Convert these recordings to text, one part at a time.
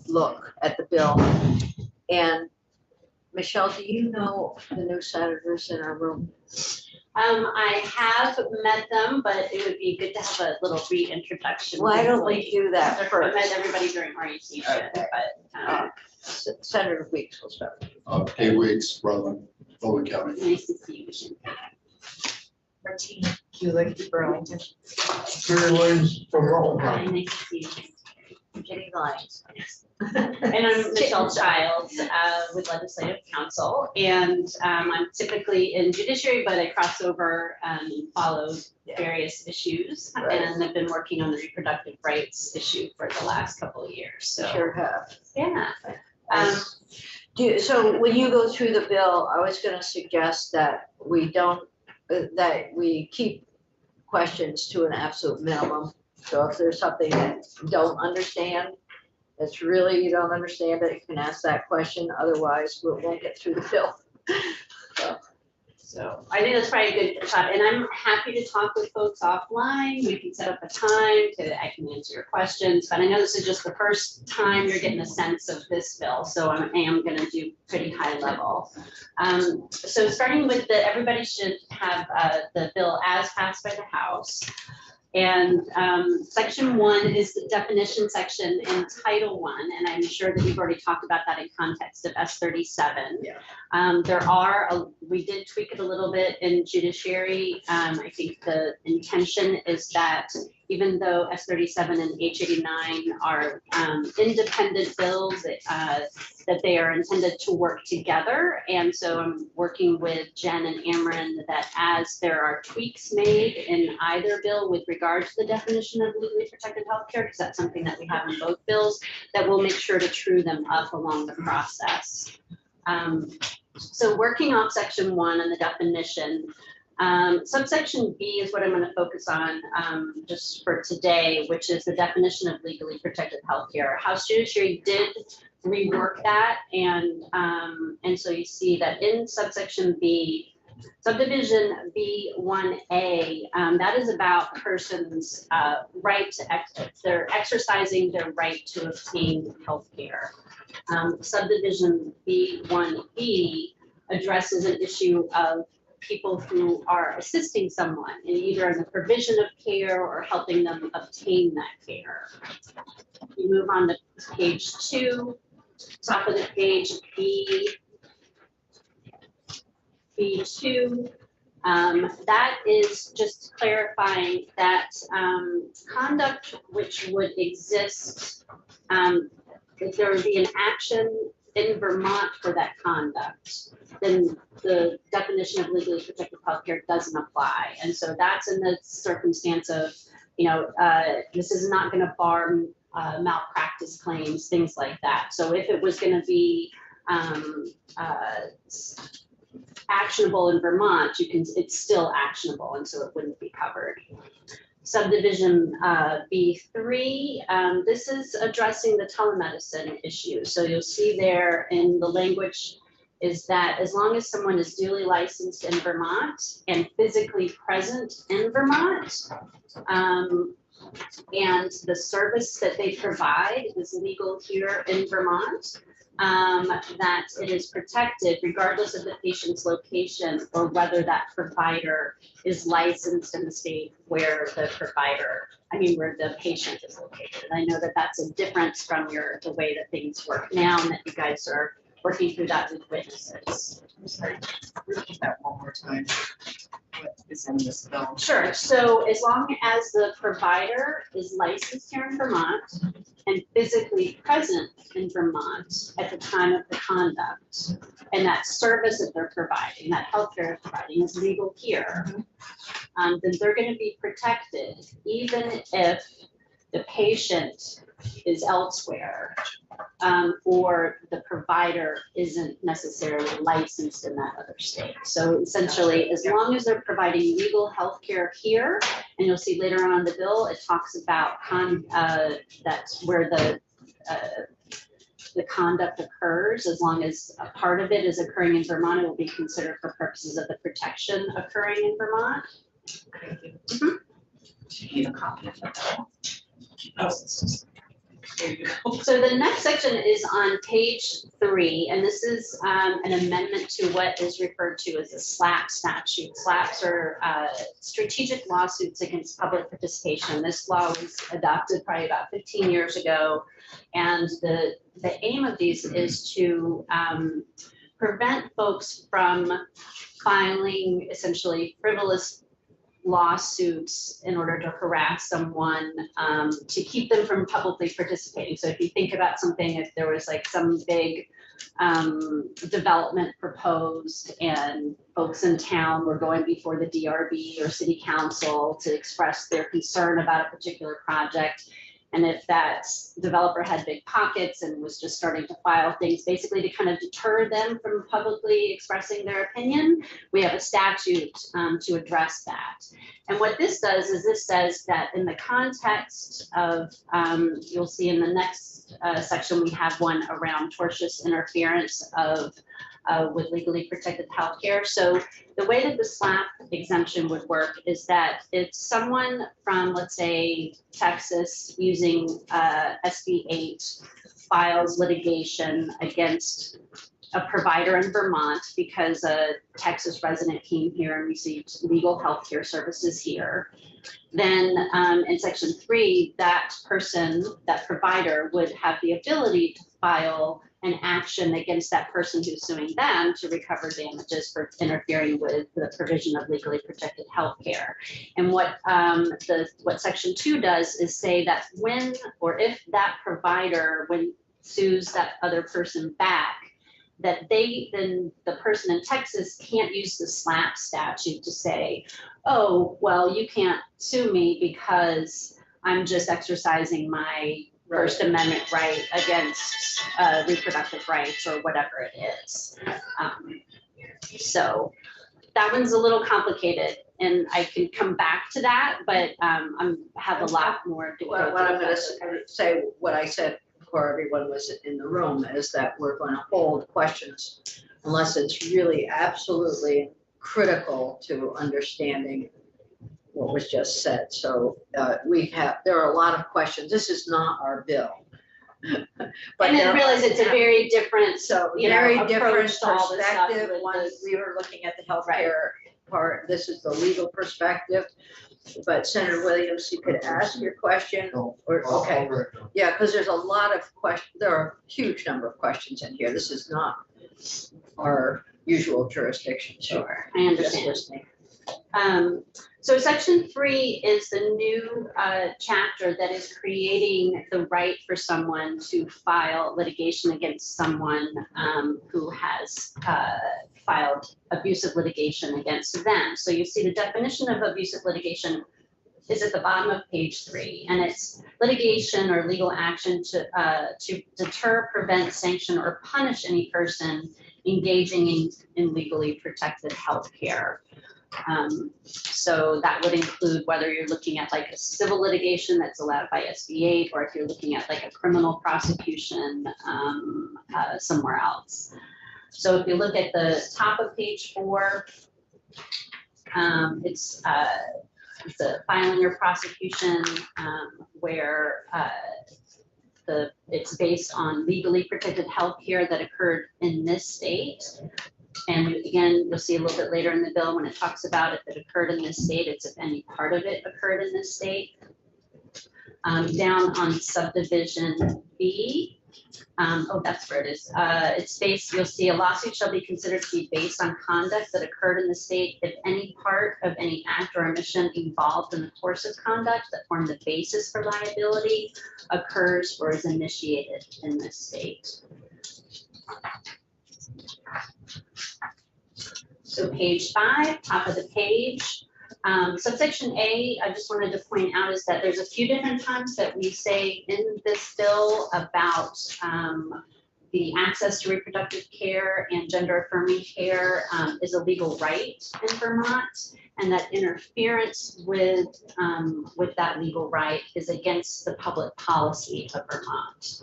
look at the bill. And Michelle, do you know the new senators in our room? I have met them, but it would be good to have a little reintroduction. Why don't we do that first? I met everybody during orientation, but Senator Weeks will start. Kay Weeks, Rutland, Fulton County. Nice to see you. Martina Kulik, Burlington. Jerry Williams from Rutland Hi, County. nice to see you. Jenny Lyons. And I'm Michelle Childs with Legislative Council, and I'm typically in judiciary, but I cross over and follow various issues, Right. and I've been working on the reproductive rights issue for the last couple of years. So Sure have. yeah. So when you go through the bill, I was going to suggest that we don't, that we keep questions to an absolute minimum. So if there's something that you don't understand, that's really, you don't understand it, you can ask that question. Otherwise, we won't get through the bill. So I think that's probably a good shot, and I'm happy to talk with folks offline. We can set up a time I can answer your questions, but I know this is just the first time you're getting a sense of this bill, so I am going to do pretty high level. So starting with everybody should have the bill as passed by the House. And section 1 is the definition section in Title 1, and I'm sure that we've already talked about that in context of S37. Yeah. We did tweak it a little bit in judiciary. I think the intention is that even though S37 and H89 are independent bills, that they are intended to work together. And so I'm working with Jen and Amron that as there are tweaks made in either bill with regard to the definition of legally protected healthcare, because that's something that we have in both bills, that we'll make sure to true them up along the process. So working off section 1 and the definition, subsection B is what I'm going to focus on just for today, which is the definition of legally protected healthcare. House Judiciary did rework that, and so you see that in subsection B, subdivision B1A, that is about persons' right to they're exercising their right to obtain healthcare. Subdivision B1B addresses an issue of people who are assisting someone in either in the provision of care or helping them obtain that care. You move on to page 2, top of the page, B2. That is just clarifying that conduct which would exist, if there would be an action in Vermont for that conduct, then the definition of legally protected healthcare doesn't apply. And so that's in the circumstance of, this is not going to bar malpractice claims, things like that. So if it was going to be actionable in Vermont, it's still actionable, and so it wouldn't be covered. Subdivision B3, this is addressing the telemedicine issue. So you'll see there in the language is that as long as someone is duly licensed in Vermont and physically present in Vermont, and the service that they provide is legal here in Vermont, that it is protected regardless of the patient's location or whether that provider is licensed in the state where the where the patient is located. And I know that that's a difference from the way that things work now, and that you guys are working through that with witnesses. I'm sorry, repeat that one more time. What is in this bill? Sure. So as long as the provider is licensed here in Vermont and physically present in Vermont at the time of the conduct, and that service that they're providing, that healthcare they're providing is legal here, then they're going to be protected even if the patient is elsewhere, or the provider isn't necessarily licensed in that other state. So essentially, as long as they're providing legal health care here, and you'll see later on in the bill, it talks about that's where the conduct occurs. As long as a part of it is occurring in Vermont, it will be considered for purposes of the protection occurring in Vermont. Thank you. Do you need a copy of that? There you go. So the next section is on page 3, and this is an amendment to what is referred to as the SLAPP statute. SLAPPs are strategic lawsuits against public participation. This law was adopted probably about 15 years ago, and the aim of these is to prevent folks from filing essentially frivolous lawsuits in order to harass someone, to keep them from publicly participating. So if you think about something, if there was like some big development proposed and folks in town were going before the DRB or city council to express their concern about a particular project, and if that developer had big pockets and was just starting to file things basically to kind of deter them from publicly expressing their opinion, we have a statute to address that. And what this does is this says that in the context of, you'll see in the next section, we have one around tortious interference of with legally protected healthcare. So the way that the SLAPP exemption would work is that if someone from, let's say, Texas using SB 8 files litigation against a provider in Vermont because a Texas resident came here and received legal healthcare services here, then in section 3, that person, that provider would have the ability to file an action against that person who's suing them to recover damages for interfering with the provision of legally protected health care. And what section 2 does is say that when or if that provider, when sues that other person back, that then the person in Texas can't use the SLAPP statute to say, oh, well, you can't sue me because I'm just exercising my First Amendment right against reproductive rights or whatever it is. So that one's a little complicated, and I can come back to that, but I have a lot more to go Well, what I'm through. gonna say, what I said before everyone was in the room, is that we're going to hold questions unless it's really absolutely critical to understanding what was just said. So there are a lot of questions. This is not our bill. But And then realize it's a very different, So you know, very approach different to all this stuff perspective. with One, this. we were looking at the healthcare part. This is the legal perspective. But Senator Williams, you could ask your question. No. Or, okay. All right. Yeah, because there's a lot of questions. There are a huge number of questions in here. This is not our usual jurisdiction. So sure, I just understand. listening. So section 3 is the new chapter that is creating the right for someone to file litigation against someone who has filed abusive litigation against them. So you see the definition of abusive litigation is at the bottom of page 3, and it's litigation or legal action to deter, prevent, sanction, or punish any person engaging in legally protected health care. So that would include whether you're looking at like a civil litigation that's allowed by SB 8, or if you're looking at like a criminal prosecution somewhere else. So if you look at the top of page 4, it's a filing or prosecution where it's based on legally protected health care that occurred in this state. And again, you'll see a little bit later in the bill when it talks about it that occurred in this state, it's if any part of it occurred in this state. Down on subdivision B, that's where it is. It's based, you'll see a lawsuit shall be considered to be based on conduct that occurred in the state if any part of any act or omission involved in the course of conduct that formed the basis for liability occurs or is initiated in this state. So page 5, top of the page. Subsection A, I just wanted to point out is that there's a few different times that we say in this bill about the access to reproductive care and gender affirming care is a legal right in Vermont, and that interference with that legal right is against the public policy of Vermont.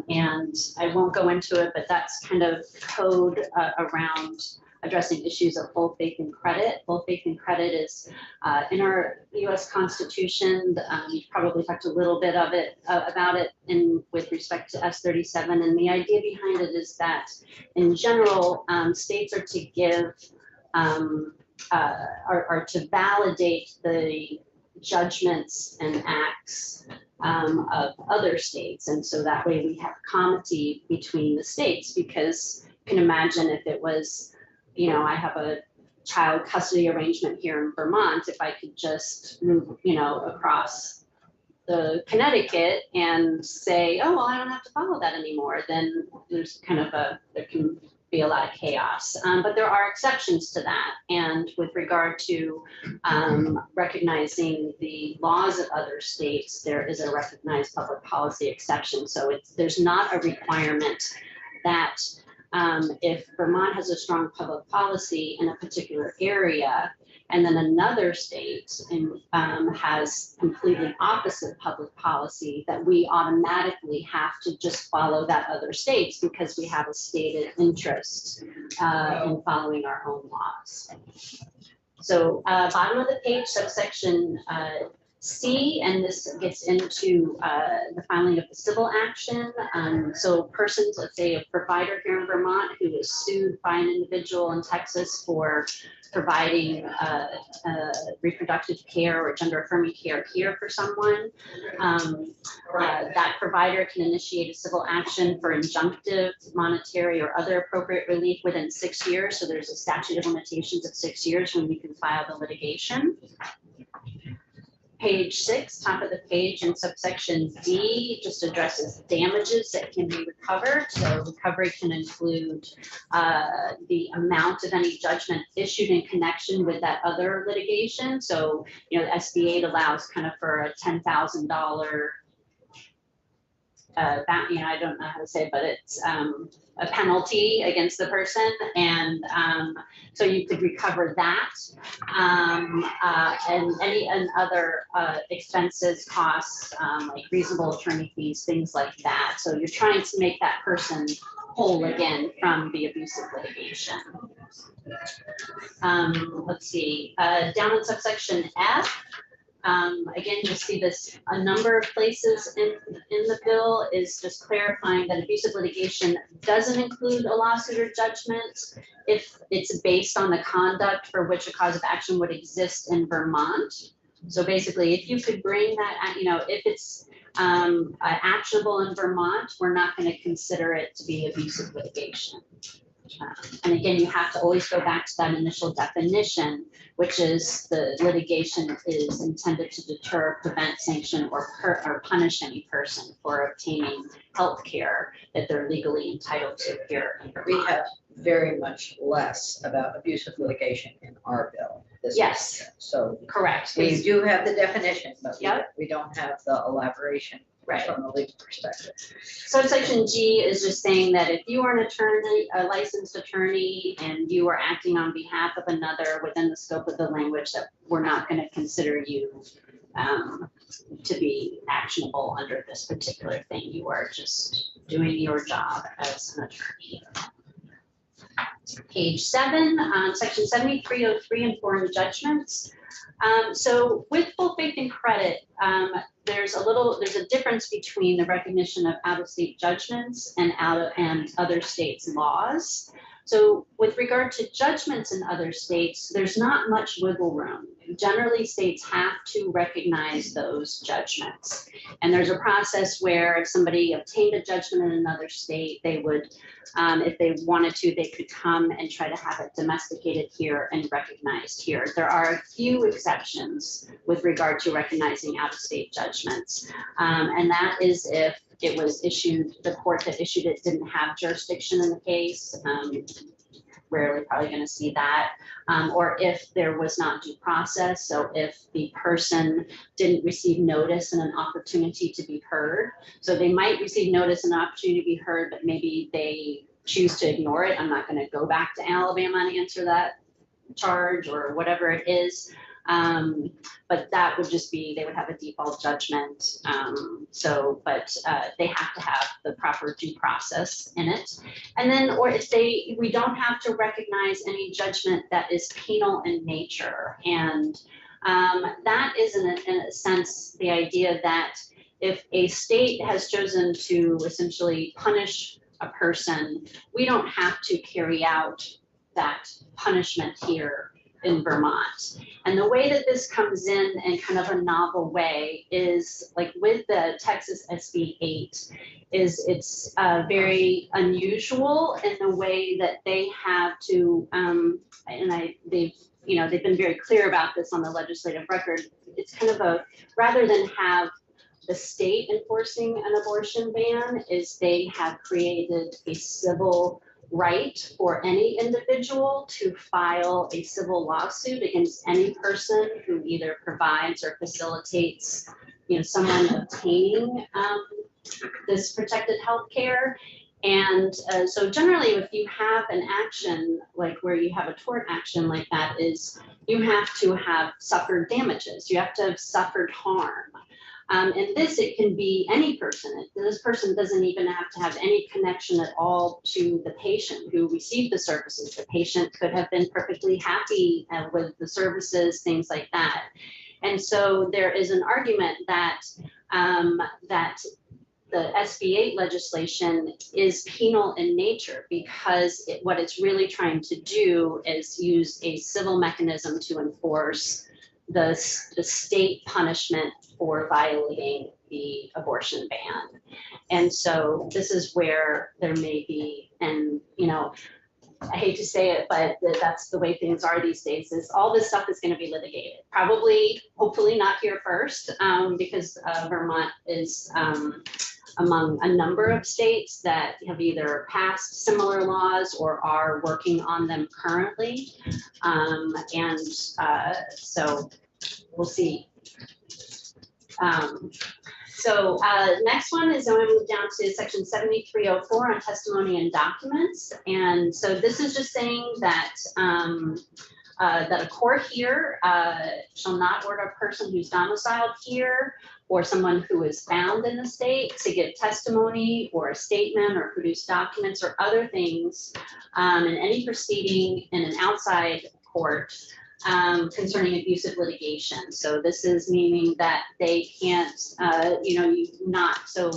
And I won't go into it, but that's kind of code around addressing issues of full faith and credit. Full faith and credit is in our U.S. Constitution. You've probably talked a little bit of it about it in with respect to S-37, and the idea behind it is that in general, states are to give are to validate the judgments and acts of other states. And so that way we have comity between the states, because you can imagine if it was, you know, I have a child custody arrangement here in Vermont, if I could just move, you know, across the Connecticut and say, oh, well, I don't have to follow that anymore, then there's kind of there can be a lot of chaos. But there are exceptions to that. And with regard to recognizing the laws of other states, there is a recognized public policy exception. So there's not a requirement that if Vermont has a strong public policy in a particular area, and then another state has completely opposite public policy, that we automatically have to just follow that other state's because we have a stated interest in following our own laws. So bottom of the page, subsection C, and this gets into the filing of the civil action. So persons, let's say a provider here in Vermont who is sued by an individual in Texas for providing reproductive care or gender affirming care here for someone, that provider can initiate a civil action for injunctive, monetary, or other appropriate relief within 6 years. So there's a statute of limitations of 6 years when we can file the litigation. Page 6, top of the page, in subsection D, just addresses damages that can be recovered. So recovery can include the amount of any judgment issued in connection with that other litigation. So, you know, SB 8 allows kind of for a $10,000 you know, I don't know how to say it, but it's a penalty against the person, and so you could recover that, and any other expenses, costs, like reasonable attorney fees, things like that. So you're trying to make that person whole again from the abusive litigation. Let's see, down in subsection F. Again, you'll see this a number of places in the bill is just clarifying that abusive litigation doesn't include a lawsuit or judgment if it's based on the conduct for which a cause of action would exist in Vermont. So basically, if you could bring that, you know, if it's actionable in Vermont, we're not going to consider it to be abusive litigation. And again, you have to always go back to that initial definition, which is the litigation is intended to deter, prevent, sanction, or punish any person for obtaining health care that they're legally entitled to here in Vermont. We have very much less about abusive litigation in our bill. Yes. So Correct. we do have the definition, but Yep. we don't have the elaboration Right. from a legal perspective. So section G is just saying that if you are an attorney, a licensed attorney, and you are acting on behalf of another within the scope of the language, that we're not going to consider you to be actionable under this particular thing. You are just doing your job as an attorney. Page 7, section 7303 and foreign judgments. So with full faith and credit, there's a difference between the recognition of out-of-state judgments and other states' laws. So with regard to judgments in other states, there's not much wiggle room. Generally, states have to recognize those judgments. And there's a process where if somebody obtained a judgment in another state, they would, if they wanted to, they could come and try to have it domesticated here and recognized here. There are a few exceptions with regard to recognizing out-of-state judgments. And that is if it was issued, the court that issued it didn't have jurisdiction in the case. Rarely probably going to see that, or if there was not due process. So if the person didn't receive notice and an opportunity to be heard. So they might receive notice and an opportunity to be heard, but maybe they choose to ignore it. I'm not going to go back to Alabama and answer that charge or whatever it is. But that would just be, they would have a default judgment. But they have to have the proper due process in it. And then, or if we don't have to recognize any judgment that is penal in nature. And that is in a sense, the idea that if a state has chosen to essentially punish a person, we don't have to carry out that punishment here in Vermont. And the way that this comes in kind of a novel way is like with the Texas SB 8 is it's very unusual in the way that they have to, they've been very clear about this on the legislative record. It's kind of a, rather than have the state enforcing an abortion ban, is they have created a civil right for any individual to file a civil lawsuit against any person who either provides or facilitates, someone obtaining this protected health care. And so generally, if you have an action like where you have a tort action like that, is you have to have suffered damages. You have to have suffered harm. And this, it can be any person. This person doesn't even have to have any connection at all to the patient who received the services. The patient could have been perfectly happy with the services, things like that. And so there is an argument that the SB 8 legislation is penal in nature because what it's really trying to do is use a civil mechanism to enforce the state punishment for violating the abortion ban. And so this is where there may be, and I hate to say it, but that's the way things are these days, is all this stuff is going to be litigated. Probably, hopefully not here first, because Vermont is among a number of states that have either passed similar laws or are working on them currently. So we'll see. Next one is, I'm going to move down to section 7304 on testimony and documents. And so this is just saying that that a court here shall not order a person who's domiciled here or someone who is found in the state to give testimony or a statement or produce documents or other things in any proceeding in an outside court concerning abusive litigation. So this is meaning that they can't, so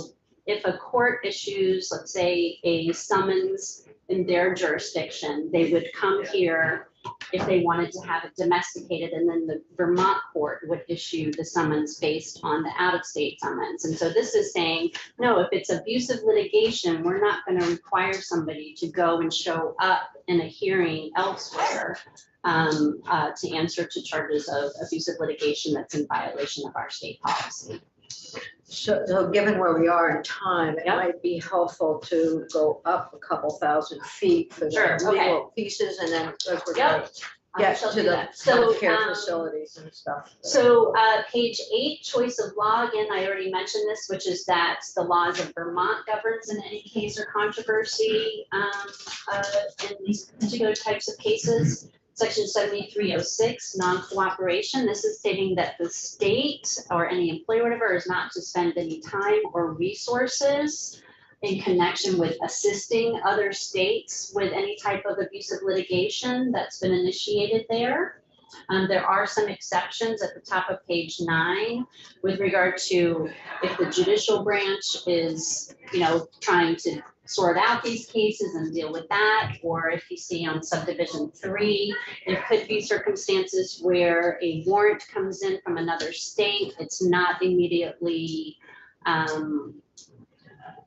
if a court issues, let's say, a summons in their jurisdiction, they would come here if they wanted to have it domesticated, and then the Vermont court would issue the summons based on the out-of-state summons. And so this is saying, no, if it's abusive litigation, we're not going to require somebody to go and show up in a hearing elsewhere to answer to charges of abusive litigation that's in violation of our state policy. So given where we are in time, it might be helpful to go up a couple thousand feet for Sure, the okay. legal pieces, and then as we're Yep. going to get shall to do the that. So, healthcare facilities and stuff. So page 8, choice of law, again, I already mentioned this, which is that the laws of Vermont governs in any case or controversy in these particular types of cases. Section 7306, non-cooperation. This is stating that the state or any employee or whatever is not to spend any time or resources in connection with assisting other states with any type of abusive litigation that's been initiated there. There are some exceptions at the top of page 9 with regard to if the judicial branch is, trying to sort out these cases and deal with that, or if you see on subdivision 3, there could be circumstances where a warrant comes in from another state. It's not immediately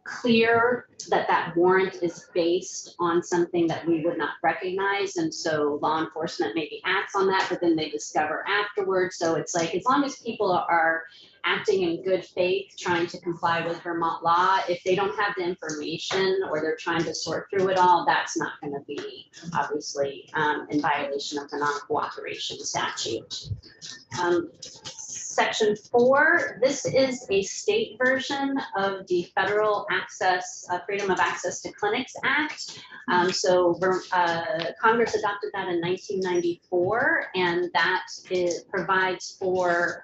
clear that that warrant is based on something that we would not recognize, and so law enforcement maybe acts on that, but then they discover afterwards. So it's like, as long as people are acting in good faith, trying to comply with Vermont law, if they don't have the information or they're trying to sort through it all, that's not going to be obviously in violation of the non-cooperation statute. Section 4, this is a state version of the Federal Freedom of Access to Clinics Act. Congress adopted that in 1994, and that provides for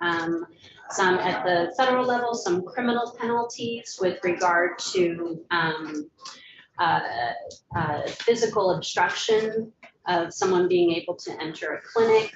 some at the federal level, some criminal penalties with regard to physical obstruction of someone being able to enter a clinic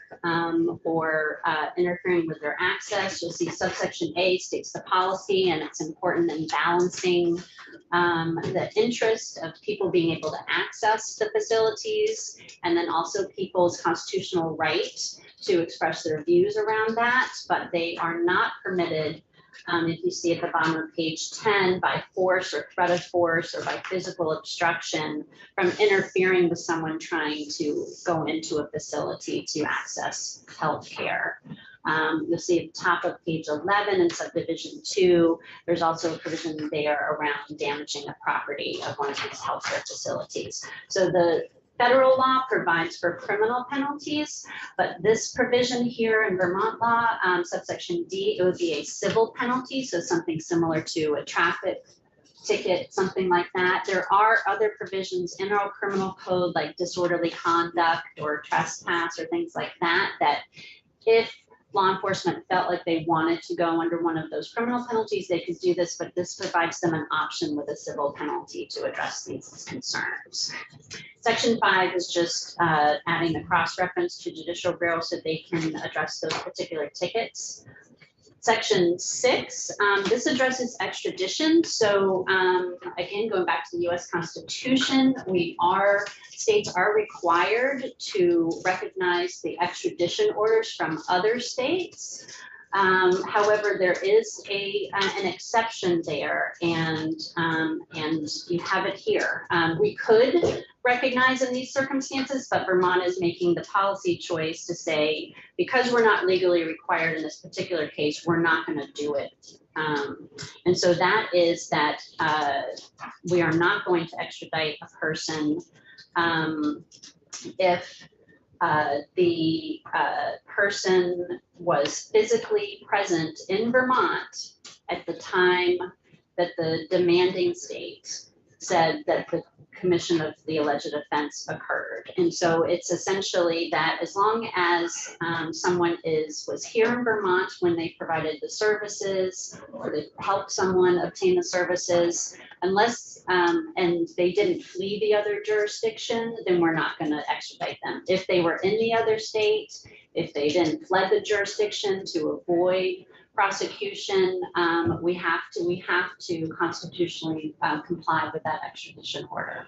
or interfering with their access. You'll see subsection A states the policy, and it's important in balancing the interest of people being able to access the facilities, and then also people's constitutional right to express their views around that, but they are not permitted, if you see at the bottom of page 10, by force or threat of force or by physical obstruction from interfering with someone trying to go into a facility to access health care. You'll see at the top of page 11 in subdivision 2, there's also a provision there around damaging the property of one of these healthcare facilities. So the federal law provides for criminal penalties, but this provision here in Vermont law, subsection D, it would be a civil penalty, so something similar to a traffic ticket, something like that. There are other provisions in our criminal code like disorderly conduct or trespass or things like that, that if law enforcement felt like they wanted to go under one of those criminal penalties, they could do this, but this provides them an option with a civil penalty to address these concerns. Section 5 is just adding the cross-reference to judicial bureau so they can address those particular tickets. Section 6, this addresses extradition. So again, going back to the US Constitution, states are required to recognize the extradition orders from other states. However, there is an exception there, and you have it here. We could recognize in these circumstances, but Vermont is making the policy choice to say, because we're not legally required in this particular case, we're not going to do it. And so that is that we are not going to extradite a person if the person was physically present in Vermont at the time that the demanding state said that the commission of the alleged offense occurred. And so it's essentially that as long as someone was here in Vermont when they provided the services or they helped someone obtain the services, unless and they didn't flee the other jurisdiction, then we're not going to extradite them. If they were in the other state, if they then fled the jurisdiction to avoid prosecution, we have to constitutionally comply with that extradition order.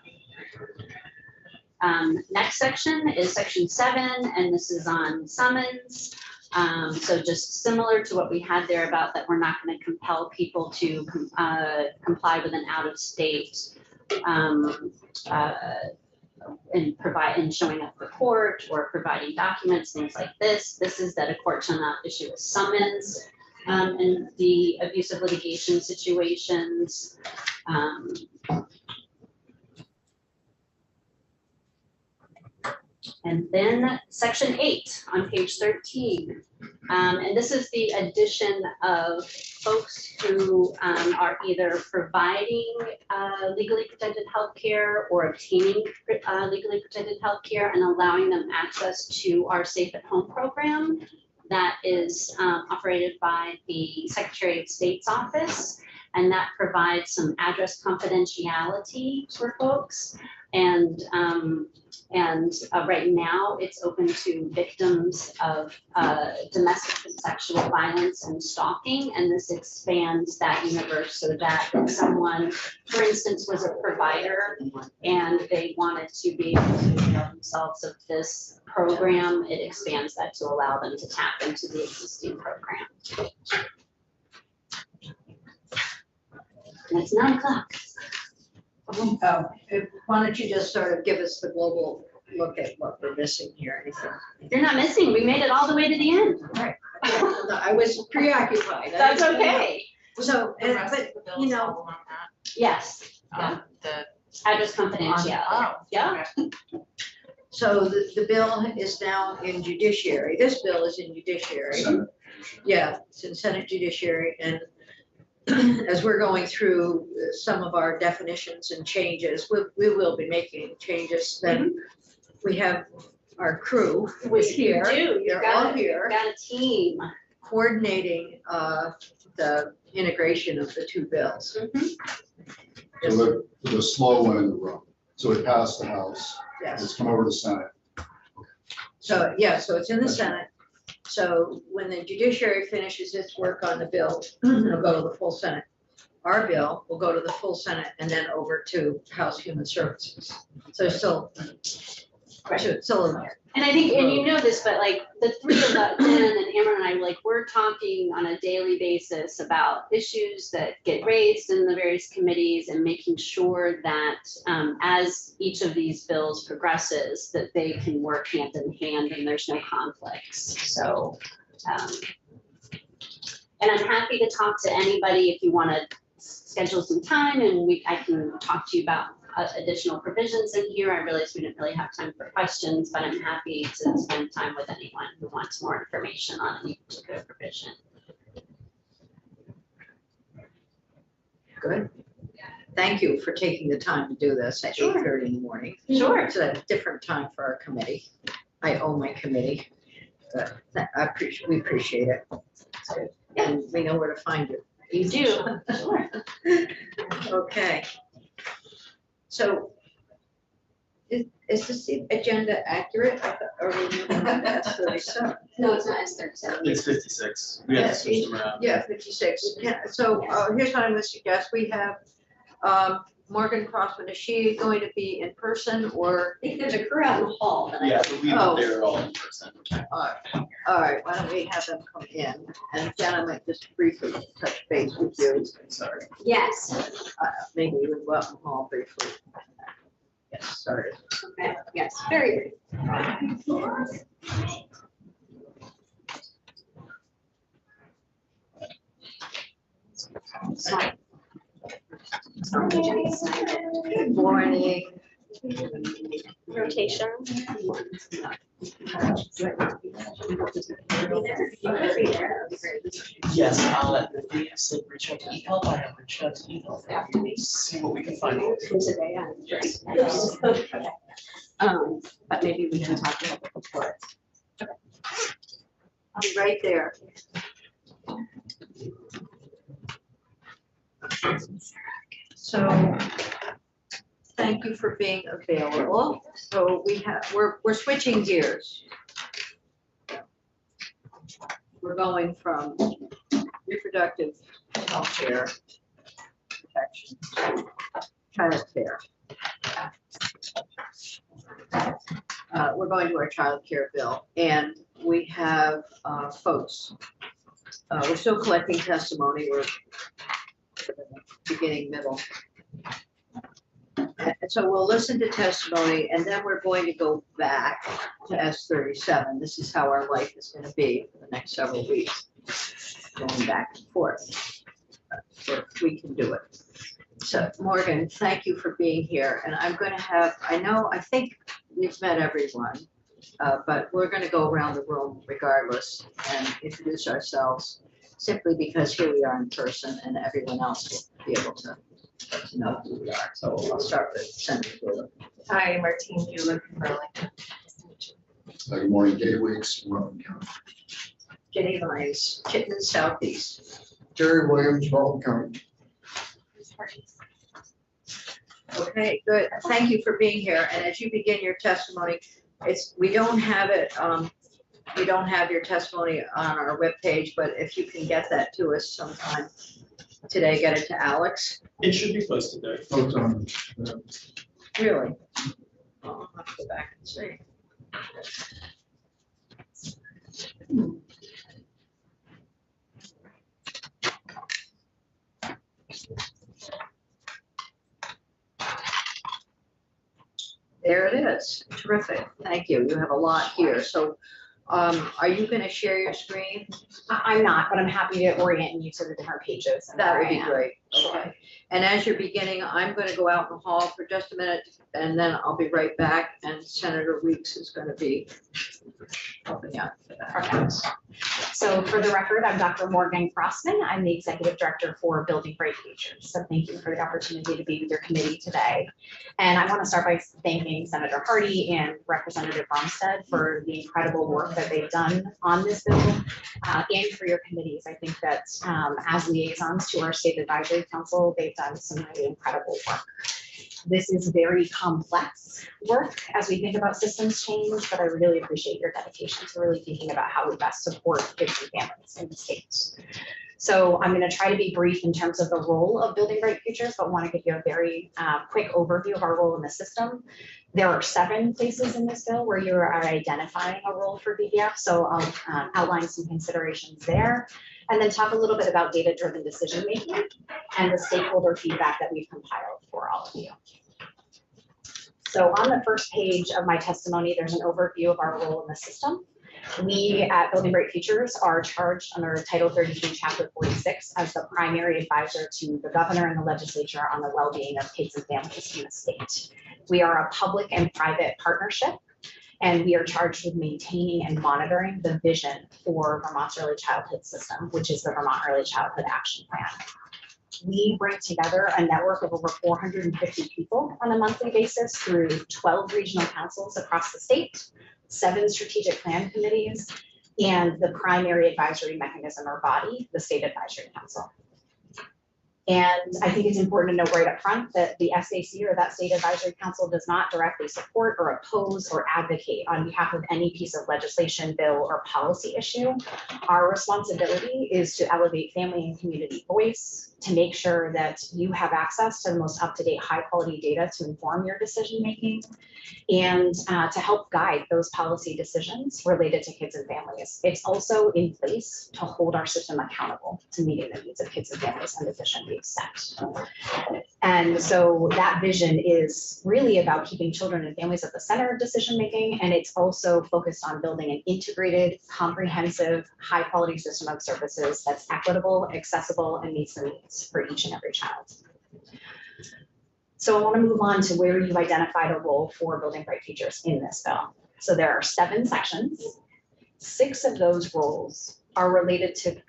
Next section is section 7, and this is on summons. So just similar to what we had there about that we're not going to compel people to comply with an out-of-state and showing up for court or providing documents, things like this. This is that a court shall not issue a summons in the abusive litigation situations. And then section 8 on page 13. And this is the addition of folks who are either providing legally protected health care or obtaining legally protected health care and allowing them access to our Safe at Home program that is operated by the Secretary of State's office. And that provides some address confidentiality for folks. And right now it's open to victims of domestic and sexual violence and stalking. And this expands that universe so that if someone, for instance, was a provider and they wanted to be able to avail themselves of this program, it expands that to allow them to tap into the existing program. And it's 9 o'clock. Why don't you just sort of give us the global look at what we're missing here? You're not missing. We made it all the way to the end. Right. I was preoccupied. That's okay. So, The rest but of the bill you is know, all on that. Yes. The Address confidentiality. Oh, Yeah. okay. So the bill is now in judiciary. This bill is in judiciary. Senate. Yeah, it's in Senate Judiciary, and as we're going through some of our definitions and changes, we will be making changes. Then we have our crew is here. You've They're all got, here, you've got a team. coordinating the integration of the two bills. So the slow one in the room. So it passed the House. It's Yes, come over to Senate. so, yeah, so it's in the Senate. So when the judiciary finishes its work on the bill, it'll go to the full Senate. Our bill will go to the full Senate and then over to House Human Services. So still, still, And I think, and you know this, but like the three of us, Jen and Amber and I, like, we're talking on a daily basis about issues that get raised in the various committees and making sure that as each of these bills progresses, that they can work hand in hand and there's no conflicts. So, and I'm happy to talk to anybody if you want to schedule some time and I can talk to you about additional provisions in here. I realize we didn't really have time for questions, but I'm happy to spend time with anyone who wants more information on any particular provision. good. Thank you for taking the time to do this at Sure. 8:30 in the morning. Sure. It's a different time for our committee. I own my committee, but we appreciate it. And we know where to find you. You do. Sure. Okay. So is this agenda accurate? Or we moving to S37? No, it's not S37. It's 56. We have to Yes, switch them around. Yeah, 56. Yeah, so here's what I'm gonna suggest. We have Morgan Crossman. Is she going to be in person or? I think there's a crew out in the hall that Yeah, but we Oh. were there all in person. All right, why don't we have them come in? And Jen, I might just briefly touch base with you. Sorry. Yes. Maybe we can go out in the hall briefly. Yes, sorry. Okay. Yes, very good. Good morning. Rotation. Yes, they said reach out to eHealth. I have reached out to eHealth. See what we can find. Today, Yes. but maybe we can talk about it before. I'll be right there. So, thank you for being available. So we're switching gears. We're going from reproductive health care protection to child care. We're going to our child care bill, and we have folks. We're still collecting testimony. We're beginning, middle. And so we'll listen to testimony, and then we're going to go back to S37. This is how our life is going to be for the next several weeks, going back and forth, if we can do it. So Morgan, thank you for being here. And I'm going to have, I think we've met everyone, but we're going to go around the room regardless and introduce ourselves, simply because here we are in person and everyone else will be able to know who we are. So I'll start with Senator Brewer. Hi, Martine Bueller from Burlington. Good morning, Dave Weeks, Rutland County. Jenny Lyons, Chittenden Southeast. Terry Williams, Rutland County. Okay, good. Thank you for being here. And as you begin your testimony, we don't have it, we don't have your testimony on our webpage, but if you can get that to us sometime today, get it to Alex. It should be posted there. Oh, it's on, Really? I'll have to go back and see. There it is. Terrific. Thank you. You have a lot here. So are you going to share your screen? I'm not, but I'm happy to orient you to the different pages. and That where would I be am. great. Okay, and as you're beginning, I'm gonna go out in the hall for just a minute, and then I'll be right back, and Senator Weeks is gonna be helping out for that. Perfect. So for the record, I'm Dr. Morgan Crossman. I'm the Executive Director for Building Bright Futures. So thank you for the opportunity to be with your committee today. And I want to start by thanking Senator Hardy and Representative Bromstead for the incredible work that they've done on this bill and for your committees. I think that as liaisons to our State Advisory Council, they've done some really incredible work. This is very complex work as we think about systems change, but I really appreciate your dedication to really thinking about how we best support kids and families in the state. So I'm going to try to be brief in terms of the role of Building Bright Futures, but want to give you a very quick overview of our role in the system. There are 7 places in this bill where you are identifying a role for BVF, so I'll outline some considerations there, and then talk a little bit about data-driven decision-making and the stakeholder feedback that we've compiled for all of you. So on the first page of my testimony, there's an overview of our role in the system. We at Building Bright Futures are charged under Title 33, Chapter 46 as the primary advisor to the governor and the legislature on the well-being of kids and families in the state. We are a public and private partnership, and we are charged with maintaining and monitoring the vision for Vermont's early childhood system, which is the Vermont Early Childhood Action Plan. We bring together a network of over 450 people on a monthly basis through 12 regional councils across the state, 7 strategic plan committees, and the primary advisory mechanism or body, the State Advisory Council. And I think it's important to note right up front that the SAC or that State Advisory Council does not directly support or oppose or advocate on behalf of any piece of legislation, bill, or policy issue. Our responsibility is to elevate family and community voice, to make sure that you have access to the most up-to-date, high-quality data to inform your decision-making, and to help guide those policy decisions related to kids and families. It's also in place to hold our system accountable to meeting the needs of kids and families and the vision we've set. And so that vision is really about keeping children and families at the center of decision-making, and it's also focused on building an integrated, comprehensive, high-quality system of services that's equitable, accessible, and meets the needs for each and every child. So I want to move on to where you've identified a role for Building Bright Futures in this bill. So there are 7 sections. 6 of those roles are related to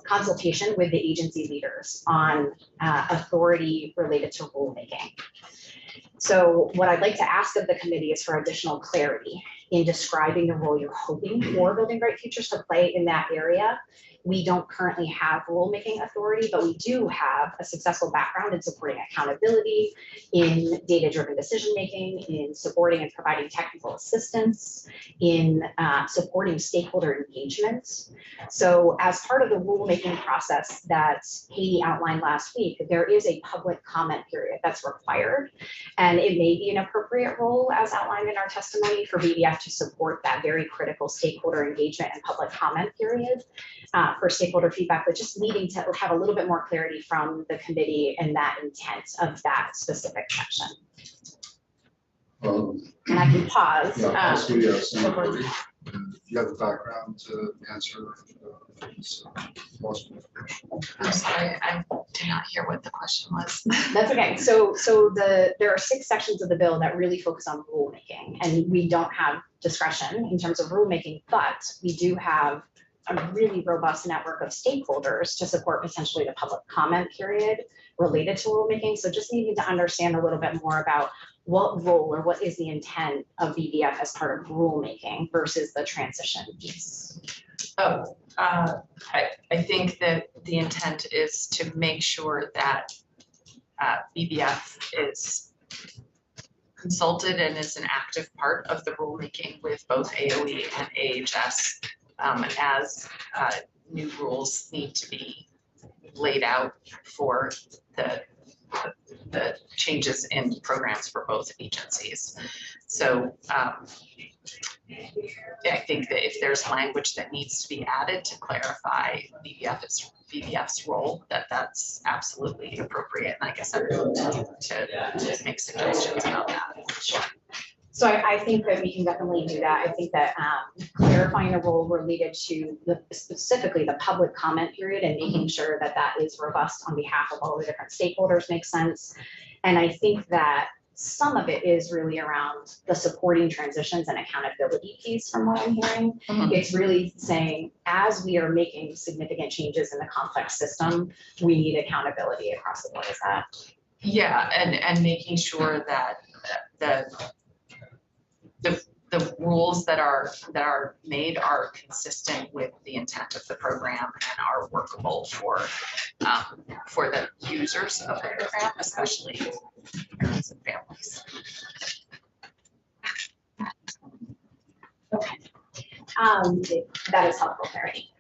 consultation with the agency leaders on authority related to rulemaking. So what I'd like to ask of the committee is for additional clarity in describing the role you're hoping for Building Bright Futures to play in that area. We don't currently have rulemaking authority, but we do have a successful background in supporting accountability, in data-driven decision-making, in supporting and providing technical assistance, in supporting stakeholder engagement. So as part of the rulemaking process that Katie outlined last week, there is a public comment period that's required, and it may be an appropriate role, as outlined in our testimony, for BVF to support that very critical stakeholder engagement and public comment period. For stakeholder feedback, but just needing to have a little bit more clarity from the committee and that intent of that specific section. And I can pause. Yeah, so yes, before- if you have the background to answer possible information. I'm sorry, I did not hear what the question was. That's okay. So there are 6 sections of the bill that really focus on rulemaking, and we don't have discretion in terms of rulemaking, but we do have a really robust network of stakeholders to support potentially the public comment period related to rulemaking. So just needing to understand a little bit more about what role or what is the intent of BVF as part of rulemaking versus the transition piece. Oh, I think that the intent is to make sure that BVF is consulted and is an active part of the rulemaking with both AOE and AHS as new rules need to be laid out for the changes in programs for both agencies. So I think that if there's language that needs to be added to clarify BVF's role, that's absolutely appropriate. And I guess I'm going to make suggestions about that. Sure. So I think that we can definitely do that. I think that clarifying the role related to specifically the public comment period and making sure that that is robust on behalf of all the different stakeholders makes sense. And I think that some of it is really around the supporting transitions and accountability piece from what I'm hearing. Mhm. It's really saying, as we are making significant changes in the complex system, we need accountability across the board. Is that? Yeah, and making sure that the rules that are made are consistent with the intent of the program and are workable for the users of the program, especially parents and families. That is helpful clarity.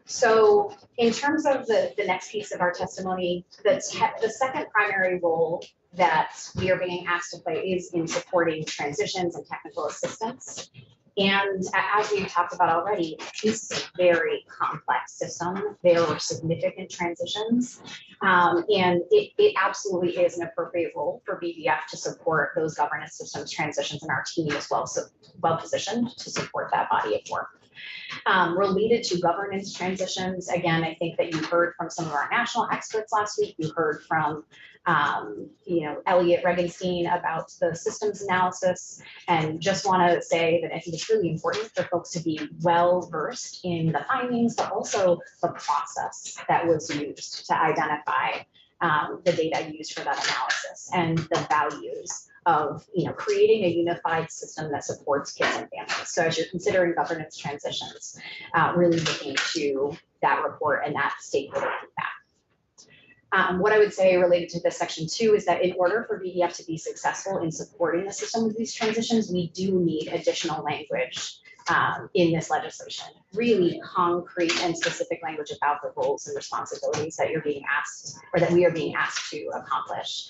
So in terms of the next piece of our testimony, the second primary role that we are being asked to play is in supporting transitions and technical assistance. And as we've talked about already, this is a very complex system. There were significant transitions, and it absolutely is an appropriate role for BVF to support those governance systems transitions, and our team is well positioned to support that body of work. Related to governance transitions, again, I think that you heard from some of our national experts last week. You heard from Elliot Regenstein about the systems analysis, and just want to say that I think it's really important for folks to be well versed in the findings, but also the process that was used to identify the data used for that analysis and the values of creating a unified system that supports kids and families. So as you're considering governance transitions, really looking to that report and that stakeholder feedback. What I would say related to this section 2 is that in order for BVF to be successful in supporting the system with these transitions, we do need additional language in this legislation, really concrete and specific language about the roles and responsibilities that you're being asked, or that we are being asked to accomplish.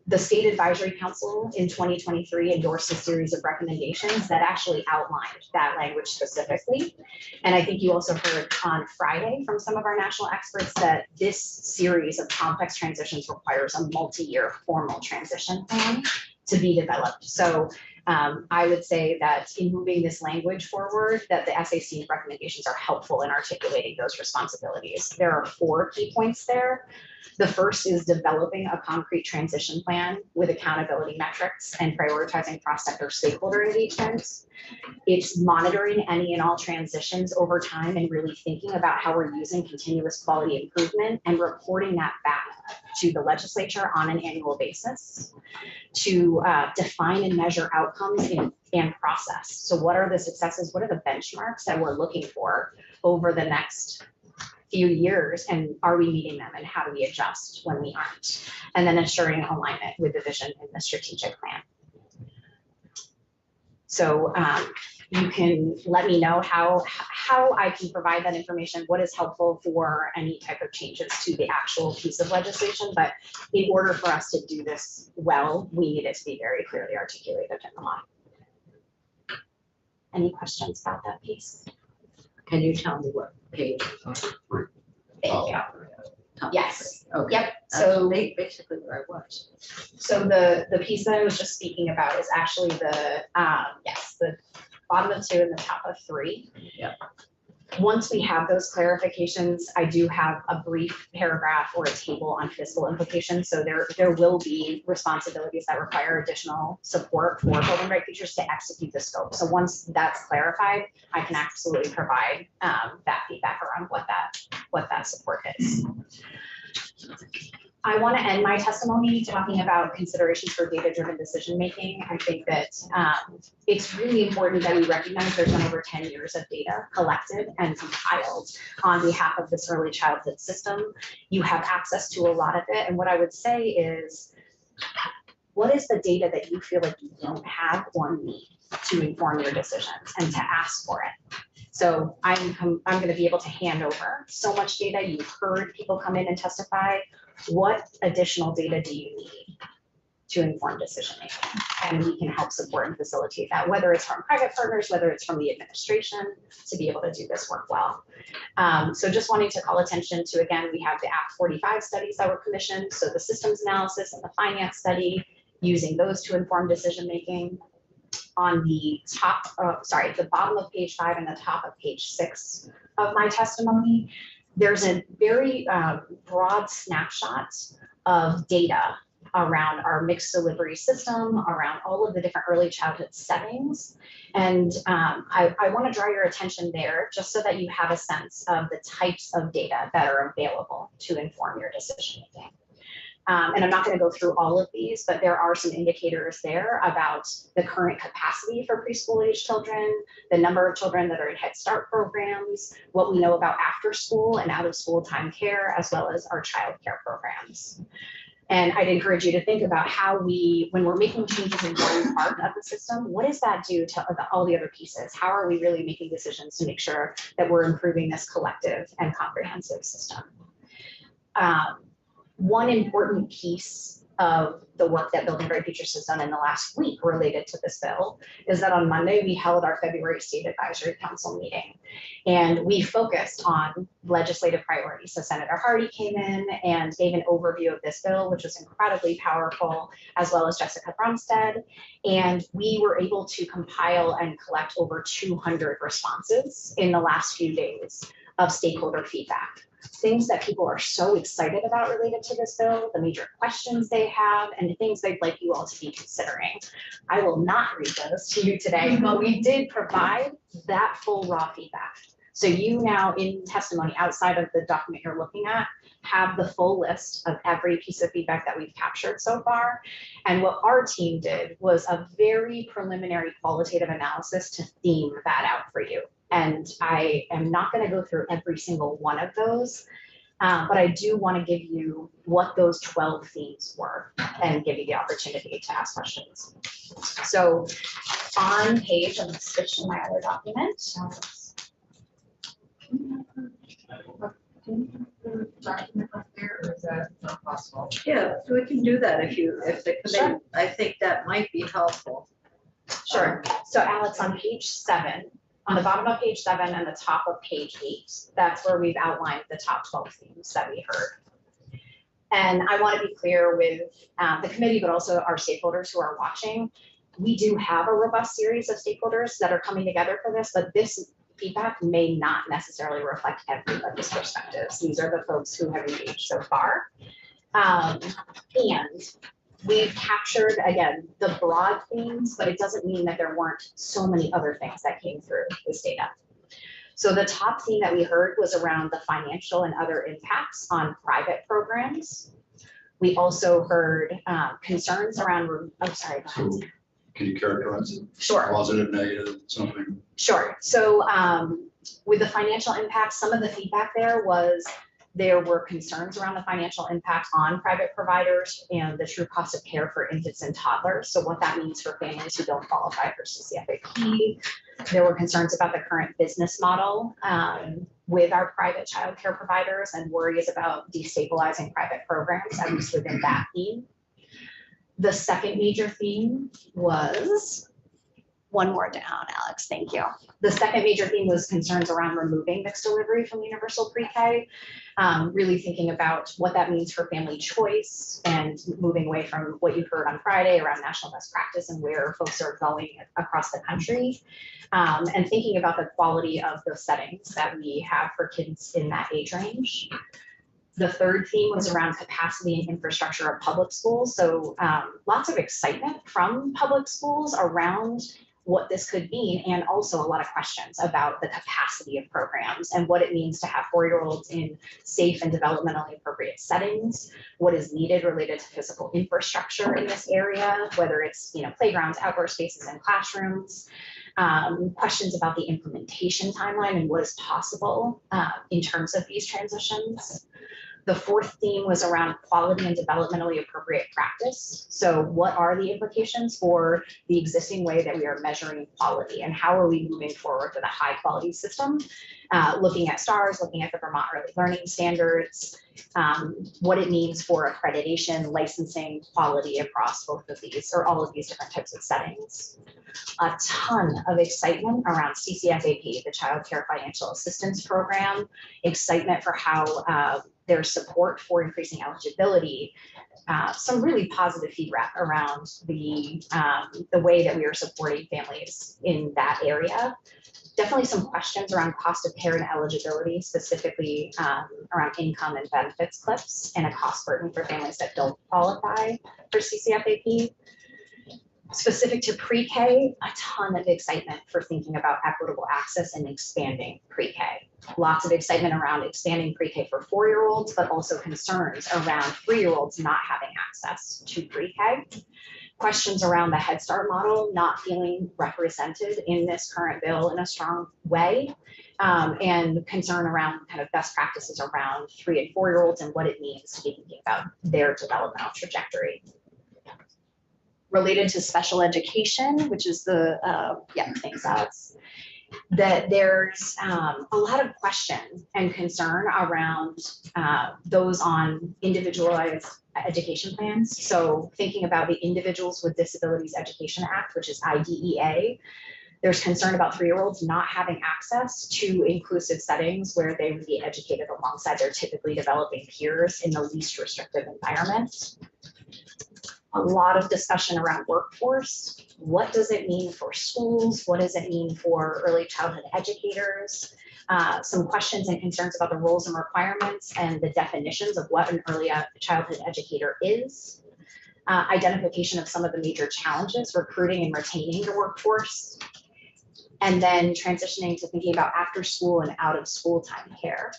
The State Advisory Council in 2023 endorsed a series of recommendations that actually outlined that language specifically. And I think you also heard on Friday from some of our national experts that this series of complex transitions requires a multi-year formal transition plan to be developed. So I would say that in moving this language forward, that the SAC recommendations are helpful in articulating those responsibilities. There are 4 key points there. The first is developing a concrete transition plan with accountability metrics and prioritizing cross-sector stakeholder engagements. It's monitoring any and all transitions over time and really thinking about how we're using continuous quality improvement and reporting that back to the legislature on an annual basis to define and measure outcomes and process. So what are the successes? What are the benchmarks that we're looking for over the next few years, and are we meeting them, and how do we adjust when we aren't? And then ensuring alignment with the vision in the strategic plan. So you can let me know how I can provide that information, what is helpful for any type of changes to the actual piece of legislation. But in order for us to do this well, we need it to be very clearly articulated in the law. Any questions about that piece? Can you tell me what page? Thank you. Yes. Okay. Yep. That's So basically where I was. So the piece that I was just speaking about is actually the bottom of 2 and the top of 3. Yep. Once we have those clarifications, I do have a brief paragraph or a table on fiscal implications. So there will be responsibilities that require additional support for building right features to execute the scope. So once that's clarified, I can absolutely provide that feedback around what that support is. I want to end my testimony talking about considerations for data-driven decision-making. I think that it's really important that we recognize there's been over 10 years of data collected and compiled on behalf of this early childhood system. You have access to a lot of it. And what I would say is, what is the data that you feel like you don't have or need to inform your decisions and to ask for it? So I'm going to be able to hand over so much data. You've heard people come in and testify. What additional data do you need to inform decision making? And we can help support and facilitate that, whether it's from private partners, whether it's from the administration, to be able to do this work well. So just wanting to call attention to, again, we have the Act 45 studies that were commissioned. So the systems analysis and the finance study using those to inform decision-making. On the top, the bottom of page 5 and the top of page 6 of my testimony, there's a very broad snapshot of data around our mixed delivery system, around all of the different early childhood settings. And I want to draw your attention there just so that you have a sense of the types of data that are available to inform your decision making. And I'm not going to go through all of these, but there are some indicators there about the current capacity for preschool age children, the number of children that are in Head Start programs, what we know about after school and out of school time care, as well as our child care programs. And I'd encourage you to think about how when we're making changes in one part of the system, what does that do to all the other pieces? How are we really making decisions to make sure that we're improving this collective and comprehensive system? One important piece of the work that Building Bright Futures has done in the last week related to this bill is that on Monday, we held our February State Advisory Council meeting, and we focused on legislative priorities. So Senator Hardy came in and gave an overview of this bill, which was incredibly powerful, as well as Jessica Brumstead. And we were able to compile and collect over 200 responses in the last few days of stakeholder feedback. Things that people are so excited about related to this bill, the major questions they have, and the things they'd like you all to be considering. I will not read those to you today, but we did provide that full raw feedback. So you now in testimony outside of the document you're looking at have the full list of every piece of feedback that we've captured so far. And what our team did was a very preliminary qualitative analysis to theme that out for you. And I am not going to go through every single one of those, but I do want to give you what those 12 themes were and give you the opportunity to ask questions. So on page, I'm going to switch to my other document. Document up there, or is that not possible? Yeah, we can do that if the committee, Sure. I think that might be helpful. Sure. So Alex, on page 7, on the bottom of page 7 and the top of page 8, that's where we've outlined the top 12 themes that we heard. And I want to be clear with the committee, but also our stakeholders who are watching. We do have a robust series of stakeholders that are coming together for this, but this feedback may not necessarily reflect everybody's perspectives. These are the folks who have engaged so far. And we've captured, again, the broad themes, but it doesn't mean that there weren't so many other things that came through this data. So the top theme that we heard was around the financial and other impacts on private programs. We also heard concerns around, oh, sorry, go ahead. So can you characterize it? Sure. Positive, negative, something? Sure. So with the financial impact, some of the feedback there was there were concerns around the financial impact on private providers and the true cost of care for infants and toddlers. So what that means for families who don't qualify for CCFAP. There were concerns about the current business model with our private child care providers and worries about destabilizing private programs, at least within that theme. The second major theme was, one more down, Alex, thank you. The second major theme was concerns around removing mixed delivery from universal pre-K, really thinking about what that means for family choice and moving away from what you heard on Friday around national best practice and where folks are going across the country, and thinking about the quality of the settings that we have for kids in that age range. The third theme was around capacity and infrastructure of public schools. So lots of excitement from public schools around what this could mean, and also a lot of questions about the capacity of programs and what it means to have 4-year-olds in safe and developmentally appropriate settings, what is needed related to physical infrastructure in this area, whether it's playgrounds, outdoor spaces, and classrooms. Questions about the implementation timeline and what is possible in terms of these transitions. The fourth theme was around quality and developmentally appropriate practice. So what are the implications for the existing way that we are measuring quality, and how are we moving forward with a high quality system? Looking at STARS, looking at the Vermont Early Learning Standards, what it means for accreditation, licensing, quality across both of these, or all of these different types of settings. A ton of excitement around CCFAP, the Child Care Financial Assistance Program, excitement for how there's support for increasing eligibility, some really positive feedback around the way that we are supporting families in that area. Definitely some questions around cost of care and eligibility, specifically around income and benefits cliffs and a cost burden for families that don't qualify for CCFAP. Specific to pre-K, a ton of excitement for thinking about equitable access and expanding pre-K. Lots of excitement around expanding pre-K for 4-year-olds, but also concerns around 3-year-olds not having access to pre-K. Questions around the Head Start model not feeling represented in this current bill in a strong way, and concern around kind of best practices around 3- and 4-year-olds and what it means to be thinking about their developmental trajectory. Related to special education, which is the, thanks Alex, that there's a lot of question and concern around those on individualized education plans. So thinking about the Individuals with Disabilities Education Act, which is IDEA, there's concern about 3-year-olds not having access to inclusive settings where they would be educated alongside their typically developing peers in the least restrictive environment. A lot of discussion around workforce. What does it mean for schools? What does it mean for early childhood educators? Some questions and concerns about the roles and requirements and the definitions of what an early childhood educator is. Identification of some of the major challenges recruiting and retaining the workforce. And then transitioning to thinking about after school and out of school time care.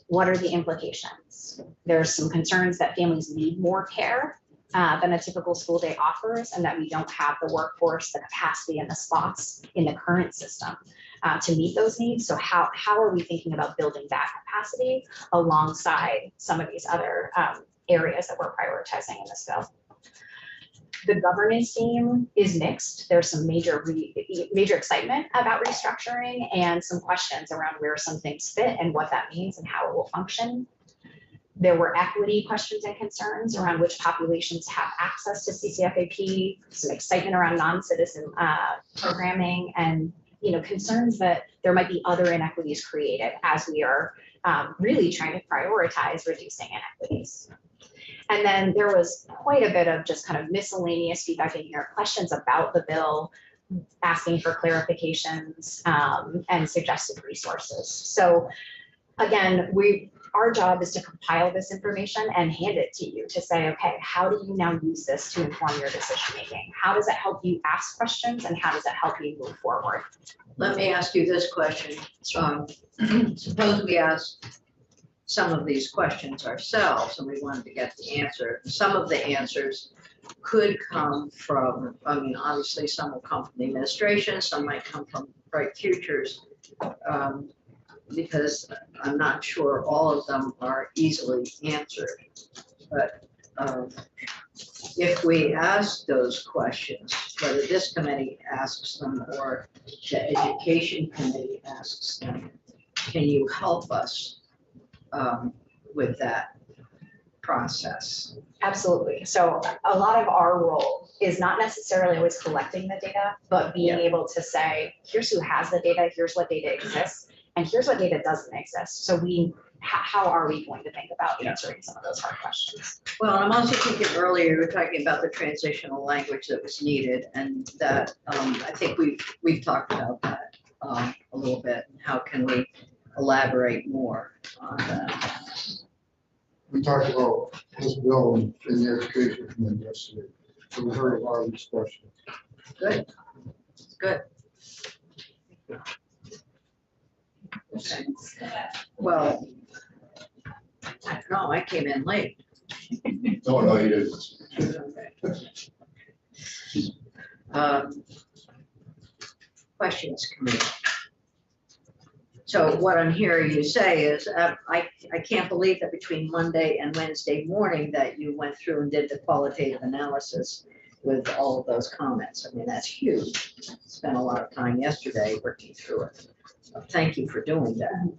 What are the implications? There's some concerns that families need more care than a typical school day offers, and that we don't have the workforce, the capacity, and the spots in the current system to meet those needs. So how are we thinking about building that capacity alongside some of these other areas that we're prioritizing in this bill? The governance theme is mixed. There's some major excitement about restructuring and some questions around where some things fit and what that means and how it will function. There were equity questions and concerns around which populations have access to CCFAP, some excitement around non-citizen programming, and concerns that there might be other inequities created as we are really trying to prioritize reducing inequities. And then there was quite a bit of just kind of miscellaneous feedback in here, questions about the bill, asking for clarifications and suggested resources. So again, our job is to compile this information and hand it to you to say, okay, how do you now use this to inform your decision making? How does it help you ask questions, and how does it help you move forward? Let me ask you this question. Suppose we ask some of these questions ourselves and we wanted to get the answer. Some of the answers could come from, obviously some will come from the administration, some might come from Bright Futures. Because I'm not sure all of them are easily answered. But if we ask those questions, whether this committee asks them or the education committee asks them, can you help us with that process? Absolutely. So a lot of our role is not necessarily always collecting the data, but being able to say, here's who has the data, here's what data exists, and here's what data doesn't exist. So how are we going to think about answering some of those hard questions? Well, I'm also thinking earlier, you were talking about the transitional language that was needed, and that I think we've talked about that a little bit. How can we elaborate more on that? We talked about this bill in the education committee yesterday, so we heard a lot of these questions. Good, good. Okay. Well, I don't know, I came in late. No, you didn't. Questions, committee. So what I'm hearing you say is, I can't believe that between Monday and Wednesday morning that you went through and did the qualitative analysis with all of those comments. I mean, that's huge. Spent a lot of time yesterday working through it. So thank you for doing that.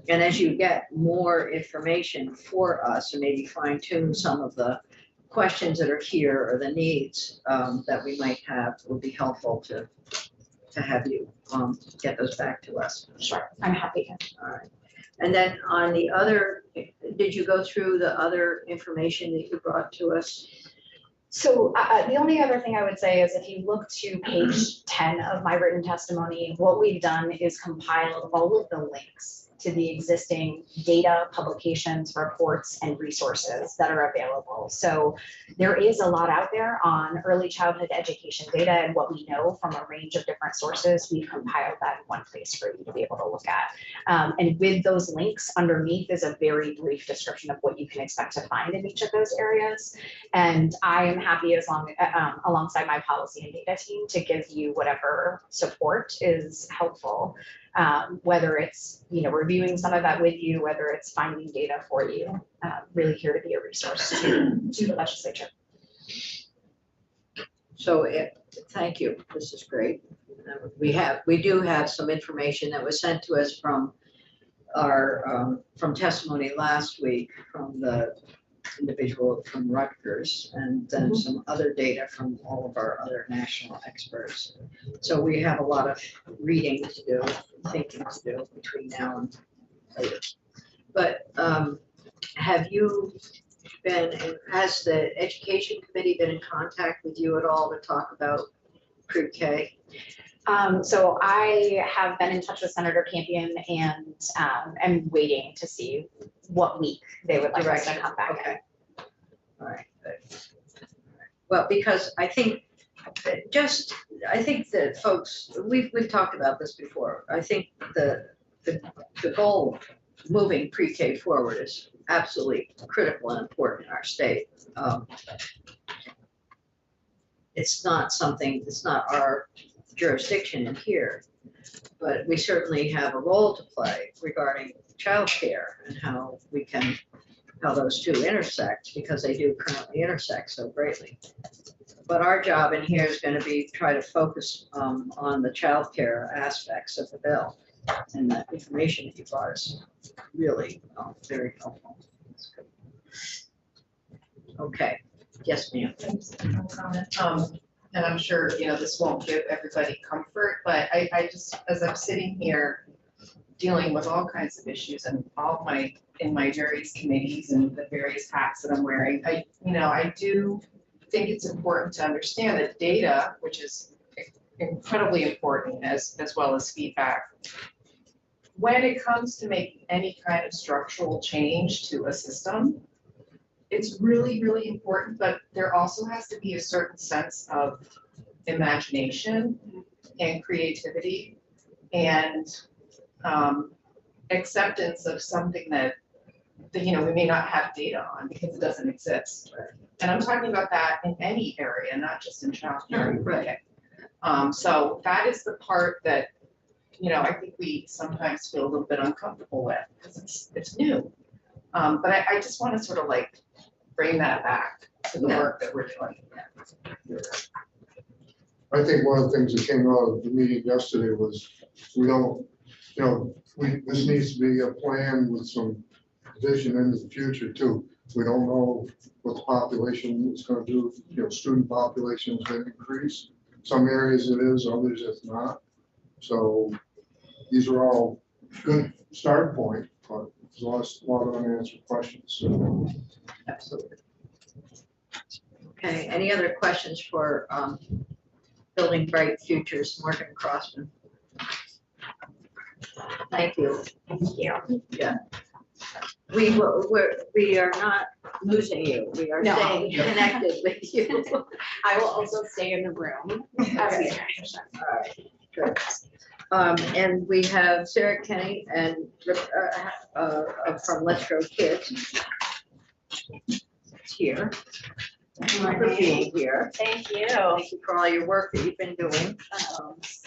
And as you get more information for us, and maybe fine tune some of the questions that are here or the needs that we might have, it would be helpful to have you get those back to us. Sure, I'm happy to. All right. And then on the other, did you go through the other information that you brought to us? So the only other thing I would say is if you look to page 10 of my written testimony, what we've done is compiled all of the links to the existing data, publications, reports, and resources that are available. So there is a lot out there on early childhood education data and what we know from a range of different sources. We've compiled that in one place for you to be able to look at. And with those links underneath is a very brief description of what you can expect to find in each of those areas. And I am happy alongside my policy and data team to give you whatever support is helpful. Whether it's, reviewing some of that with you, whether it's finding data for you, really here to be a resource to the legislature. So thank you, this is great. We do have some information that was sent to us from from testimony last week from the individual from Rutgers, and then some other data from all of our other national experts. So we have a lot of reading to do, thinking to do between now and later. But has the Education Committee been in contact with you at all to talk about pre-K? So I have been in touch with Senator Campion and am waiting to see what week they would like us to come back. Okay. All right. Good. Well, because I think that folks, we've talked about this before. I think the goal of moving pre-K forward is absolutely critical and important in our state. It's not our jurisdiction in here, but we certainly have a role to play regarding childcare and how those two intersect, because they do currently intersect so greatly. But our job in here is going to be try to focus on the childcare aspects of the bill, and the information that you brought us really very helpful. Okay, yes, ma'am. And I'm sure, this won't give everybody comfort, but I just, as I'm sitting here dealing with all kinds of issues and in my various committees and the various hats that I'm wearing, I do think it's important to understand that data, which is incredibly important as well as feedback, when it comes to making any kind of structural change to a system, it's really, really important, but there also has to be a certain sense of imagination and creativity and acceptance of something that we may not have data on because it doesn't exist. And I'm talking about that in any area, not just in childcare. Right. So that is the part that, I think we sometimes feel a little bit uncomfortable with because it's new. But I just want to sort of bring that back to the work that we're doing. I think one of the things that came out of the meeting yesterday was this needs to be a plan with some vision into the future too. We don't know what the population is going to do. Student population is going to increase. Some areas it is, others it's not. So these are all good start point, but there's a lot of unanswered questions. So. Absolutely. Okay, any other questions for Building Bright Futures, Morgan Crossman? Thank you. Thank you. Yeah. We are not losing you. We are No. staying connected with you. I will also stay in the room as we transition. All right, good. And we have Sarah Kenny and from Let's Go Kids here. Thank you for being here. Thank you. Thank you for all your work that you've been doing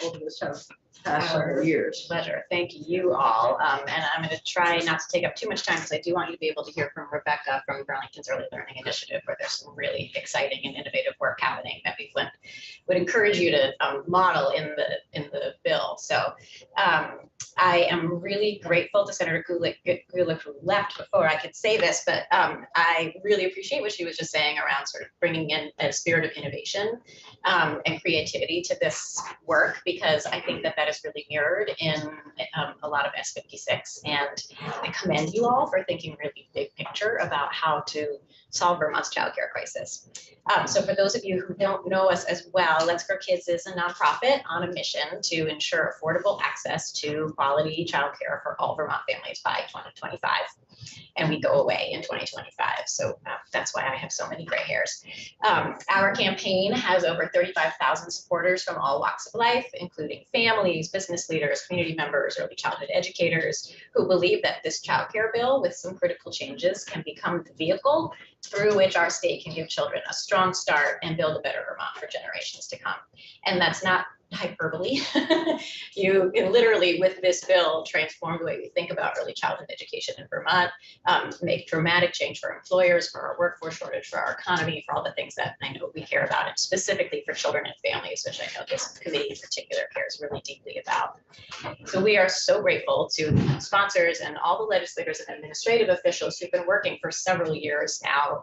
over this past several years. Pleasure. Thank you all. And I'm going to try not to take up too much time because I do want you to be able to hear from Rebecca from Burlington's Early Learning Initiative, where there's some really exciting and innovative work happening that we would encourage you to model in the bill. So I am really grateful to Senator Gulick, who left before I could say this, but I really appreciate what she was just saying around sort of bringing in a spirit of innovation and creativity to this work, because I think that is is really mirrored in a lot of S56. And I commend you all for thinking really big picture about how to solve Vermont's childcare crisis. So for those of you who don't know us as well, Let's Grow Kids is a nonprofit on a mission to ensure affordable access to quality childcare for all Vermont families by 2025. And we go away in 2025. So that's why I have so many gray hairs. Our campaign has over 35,000 supporters from all walks of life, including families, business leaders, community members, early childhood educators, who believe that this childcare bill with some critical changes can become the vehicle through which our state can give children a strong start and build a better Vermont for generations to come. And that's not hyperbole. You can literally, with this bill, transform the way we think about early childhood education in Vermont, make dramatic change for employers, for our workforce shortage, for our economy, for all the things that I know we care about, and specifically for children and families, which I know this committee in particular cares really deeply about. So we are so grateful to sponsors and all the legislators and administrative officials who've been working for several years now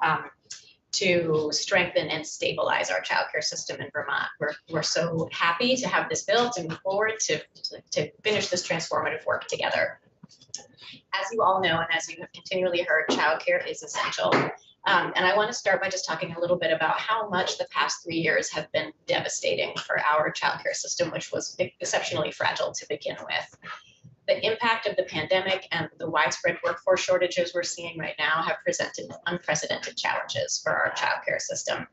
to strengthen and stabilize our childcare system in Vermont. We're so happy to have this bill to move forward to finish this transformative work together. As you all know, and as you have continually heard, childcare is essential. And I want to start by just talking a little bit about how much the past 3 years have been devastating for our childcare system, which was exceptionally fragile to begin with. The impact of the pandemic and the widespread workforce shortages we're seeing right now have presented unprecedented challenges for our childcare system.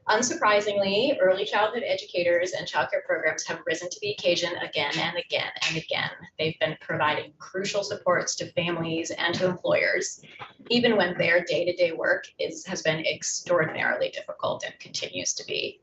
Unsurprisingly, early childhood educators and childcare programs have risen to the occasion again and again and again. They've been providing crucial supports to families and to employers, even when their day-to-day work has been extraordinarily difficult and continues to be.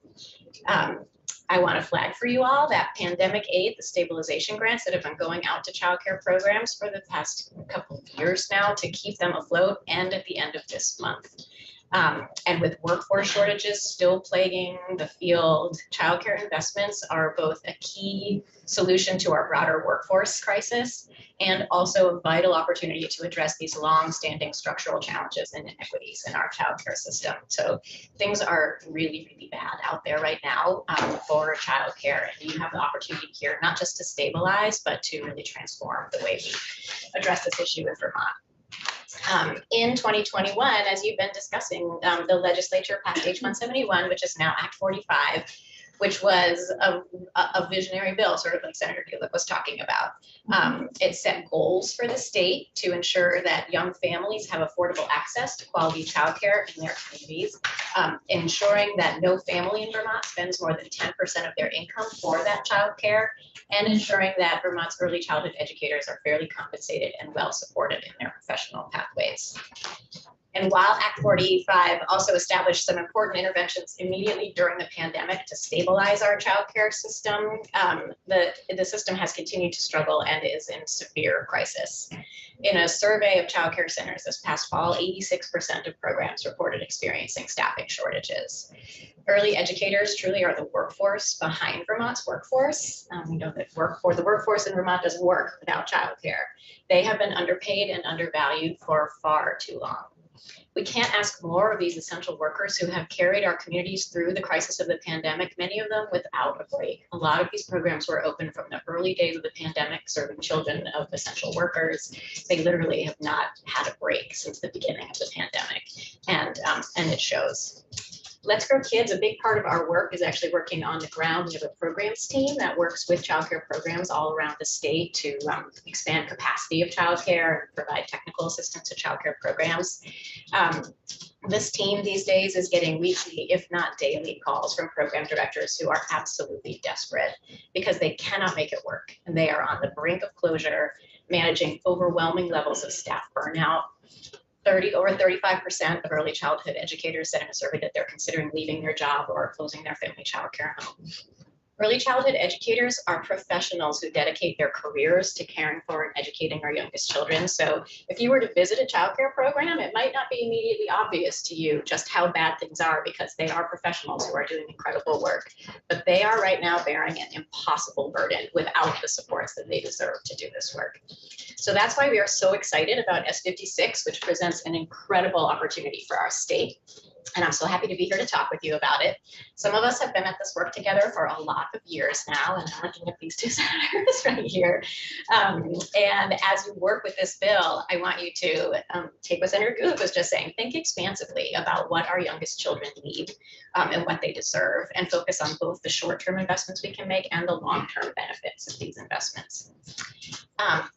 I want to flag for you all that pandemic aid, the stabilization grants that have been going out to childcare programs for the past couple of years now to keep them afloat, and at the end of this month. And with workforce shortages still plaguing the field, childcare investments are both a key solution to our broader workforce crisis and also a vital opportunity to address these long-standing structural challenges and inequities in our childcare system. So things are really, really bad out there right now for childcare, and you have the opportunity here not just to stabilize, but to really transform the way we address this issue in Vermont. In 2021, as you've been discussing, the legislature passed H171, which is now Act 45, which was a visionary bill, sort of like Senator Kulik was talking about. It set goals for the state to ensure that young families have affordable access to quality childcare in their communities, ensuring that no family in Vermont spends more than 10% of their income for that childcare, and ensuring that Vermont's early childhood educators are fairly compensated and well supported in their professional pathways. And while Act 45 also established some important interventions immediately during the pandemic to stabilize our childcare system, the system has continued to struggle and is in severe crisis. In a survey of childcare centers this past fall, 86% of programs reported experiencing staffing shortages. Early educators truly are the workforce behind Vermont's workforce. We know that the workforce in Vermont doesn't work without childcare. They have been underpaid and undervalued for far too long. We can't ask more of these essential workers who have carried our communities through the crisis of the pandemic, many of them without a break. A lot of these programs were open from the early days of the pandemic, serving children of essential workers. They literally have not had a break since the beginning of the pandemic, and it shows. Let's Grow Kids, a big part of our work is actually working on the ground. We have a programs team that works with childcare programs all around the state to expand capacity of childcare and provide technical assistance to childcare programs. This team these days is getting weekly, if not daily, calls from program directors who are absolutely desperate because they cannot make it work. And they are on the brink of closure, managing overwhelming levels of staff burnout. Over 35% of early childhood educators said in a survey that they're considering leaving their job or closing their family childcare home. Early childhood educators are professionals who dedicate their careers to caring for and educating our youngest children. So if you were to visit a childcare program, it might not be immediately obvious to you just how bad things are because they are professionals who are doing incredible work. But they are right now bearing an impossible burden without the supports that they deserve to do this work. So that's why we are so excited about S56, which presents an incredible opportunity for our state. And I'm so happy to be here to talk with you about it. Some of us have been at this work together for a lot of years now, and I'm looking at these two senators right here. And as you work with this bill, I want you to take what Senator Gould was just saying, think expansively about what our youngest children need and what they deserve, and focus on both the short-term investments we can make and the long-term benefits of these investments.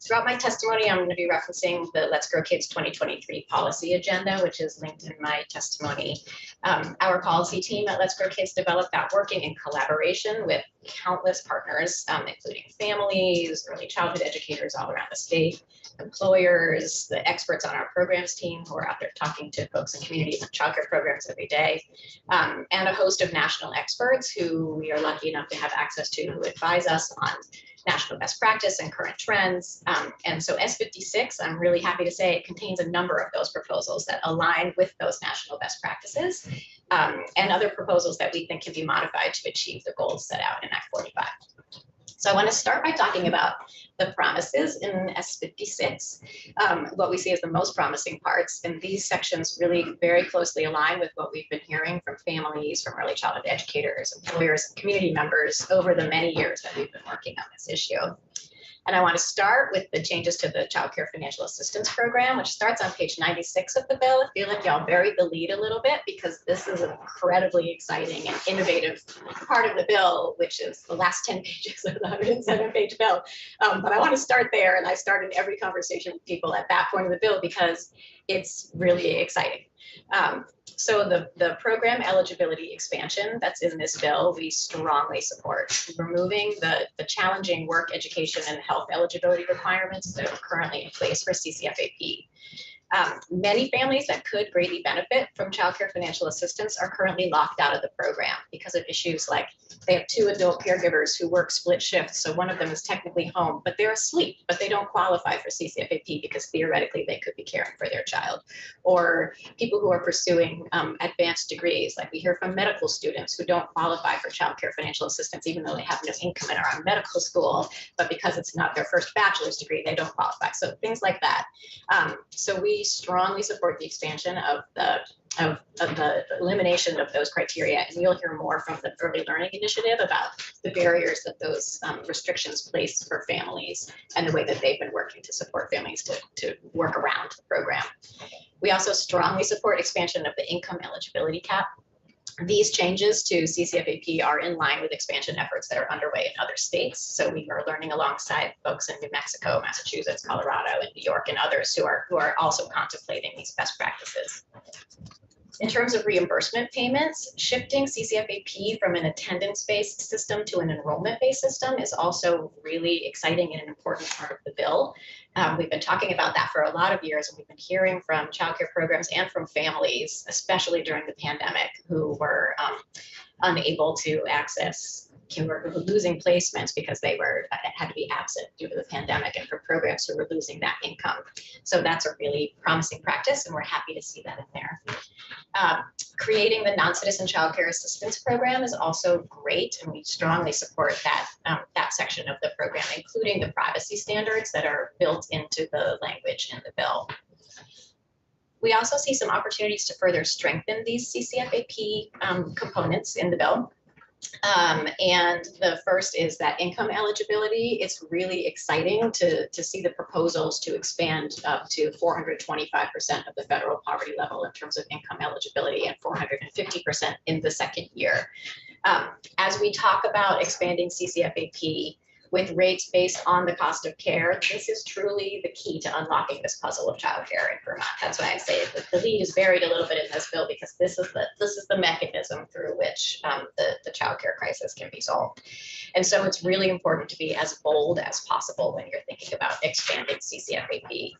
Throughout my testimony, I'm going to be referencing the Let's Grow Kids 2023 policy agenda, which is linked in my testimony. Our policy team at Let's Grow Kids developed that working in collaboration with countless partners, including families, early childhood educators all around the state, employers, the experts on our programs team who are out there talking to folks in communities and childcare programs every day, and a host of national experts who we are lucky enough to have access to, who advise us on national best practice and current trends. And so S56, I'm really happy to say, it contains a number of those proposals that align with those national best practices and other proposals that we think can be modified to achieve the goals set out in Act 45. So I want to start by talking about the promises in S56, what we see as the most promising parts. And these sections really very closely align with what we've been hearing from families, from early childhood educators, employers, and community members over the many years that we've been working on this issue. And I want to start with the changes to the Child Care Financial Assistance Program, which starts on page 96 of the bill. I feel like y'all buried the lead a little bit because this is an incredibly exciting and innovative part of the bill, which is the last 10 pages of the 107-page bill. But I want to start there, and I start in every conversation with people at that point of the bill because it's really exciting. So the program eligibility expansion that's in this bill, we strongly support. Removing the challenging work, education, and health eligibility requirements that are currently in place for CCFAP. Many families that could greatly benefit from child care financial assistance are currently locked out of the program because of issues like they have 2 adult caregivers who work split shifts, so one of them is technically home, but they're asleep, but they don't qualify for CCFAP because theoretically they could be caring for their child. Or people who are pursuing advanced degrees, like we hear from medical students who don't qualify for child care financial assistance even though they have no income and are on medical school, but because it's not their first bachelor's degree, they don't qualify. So things like that. So we strongly support the expansion of the elimination of those criteria, and you'll hear more from the Early Learning Initiative about the barriers that those restrictions place for families and the way that they've been working to support families to work around the program. We also strongly support expansion of the income eligibility cap. These changes to CCFAP are in line with expansion efforts that are underway in other states. So we are learning alongside folks in New Mexico, Massachusetts, Colorado, and New York, and others who are also contemplating these best practices. In terms of reimbursement payments, shifting CCFAP from an attendance-based system to an enrollment-based system is also really exciting and an important part of the bill. We've been talking about that for a lot of years, and we've been hearing from childcare programs and from families, especially during the pandemic, who were unable to access, who were losing placements because they had to be absent due to the pandemic, and for programs who were losing that income. So that's a really promising practice, and we're happy to see that in there. Creating the non-citizen child care assistance program is also great, and we strongly support that, that section of the program, including the privacy standards that are built into the language in the bill. We also see some opportunities to further strengthen these CCFAP components in the bill. And the first is that income eligibility. It's really exciting to see the proposals to expand up to 425% of the federal poverty level in terms of income eligibility and 450% in the second year. As we talk about expanding CCFAP with rates based on the cost of care, this is truly the key to unlocking this puzzle of childcare in Vermont. That's why I say that the lead is buried a little bit in this bill, because this is the mechanism through which the childcare crisis can be solved. And so it's really important to be as bold as possible when you're thinking about expanding CCFAP.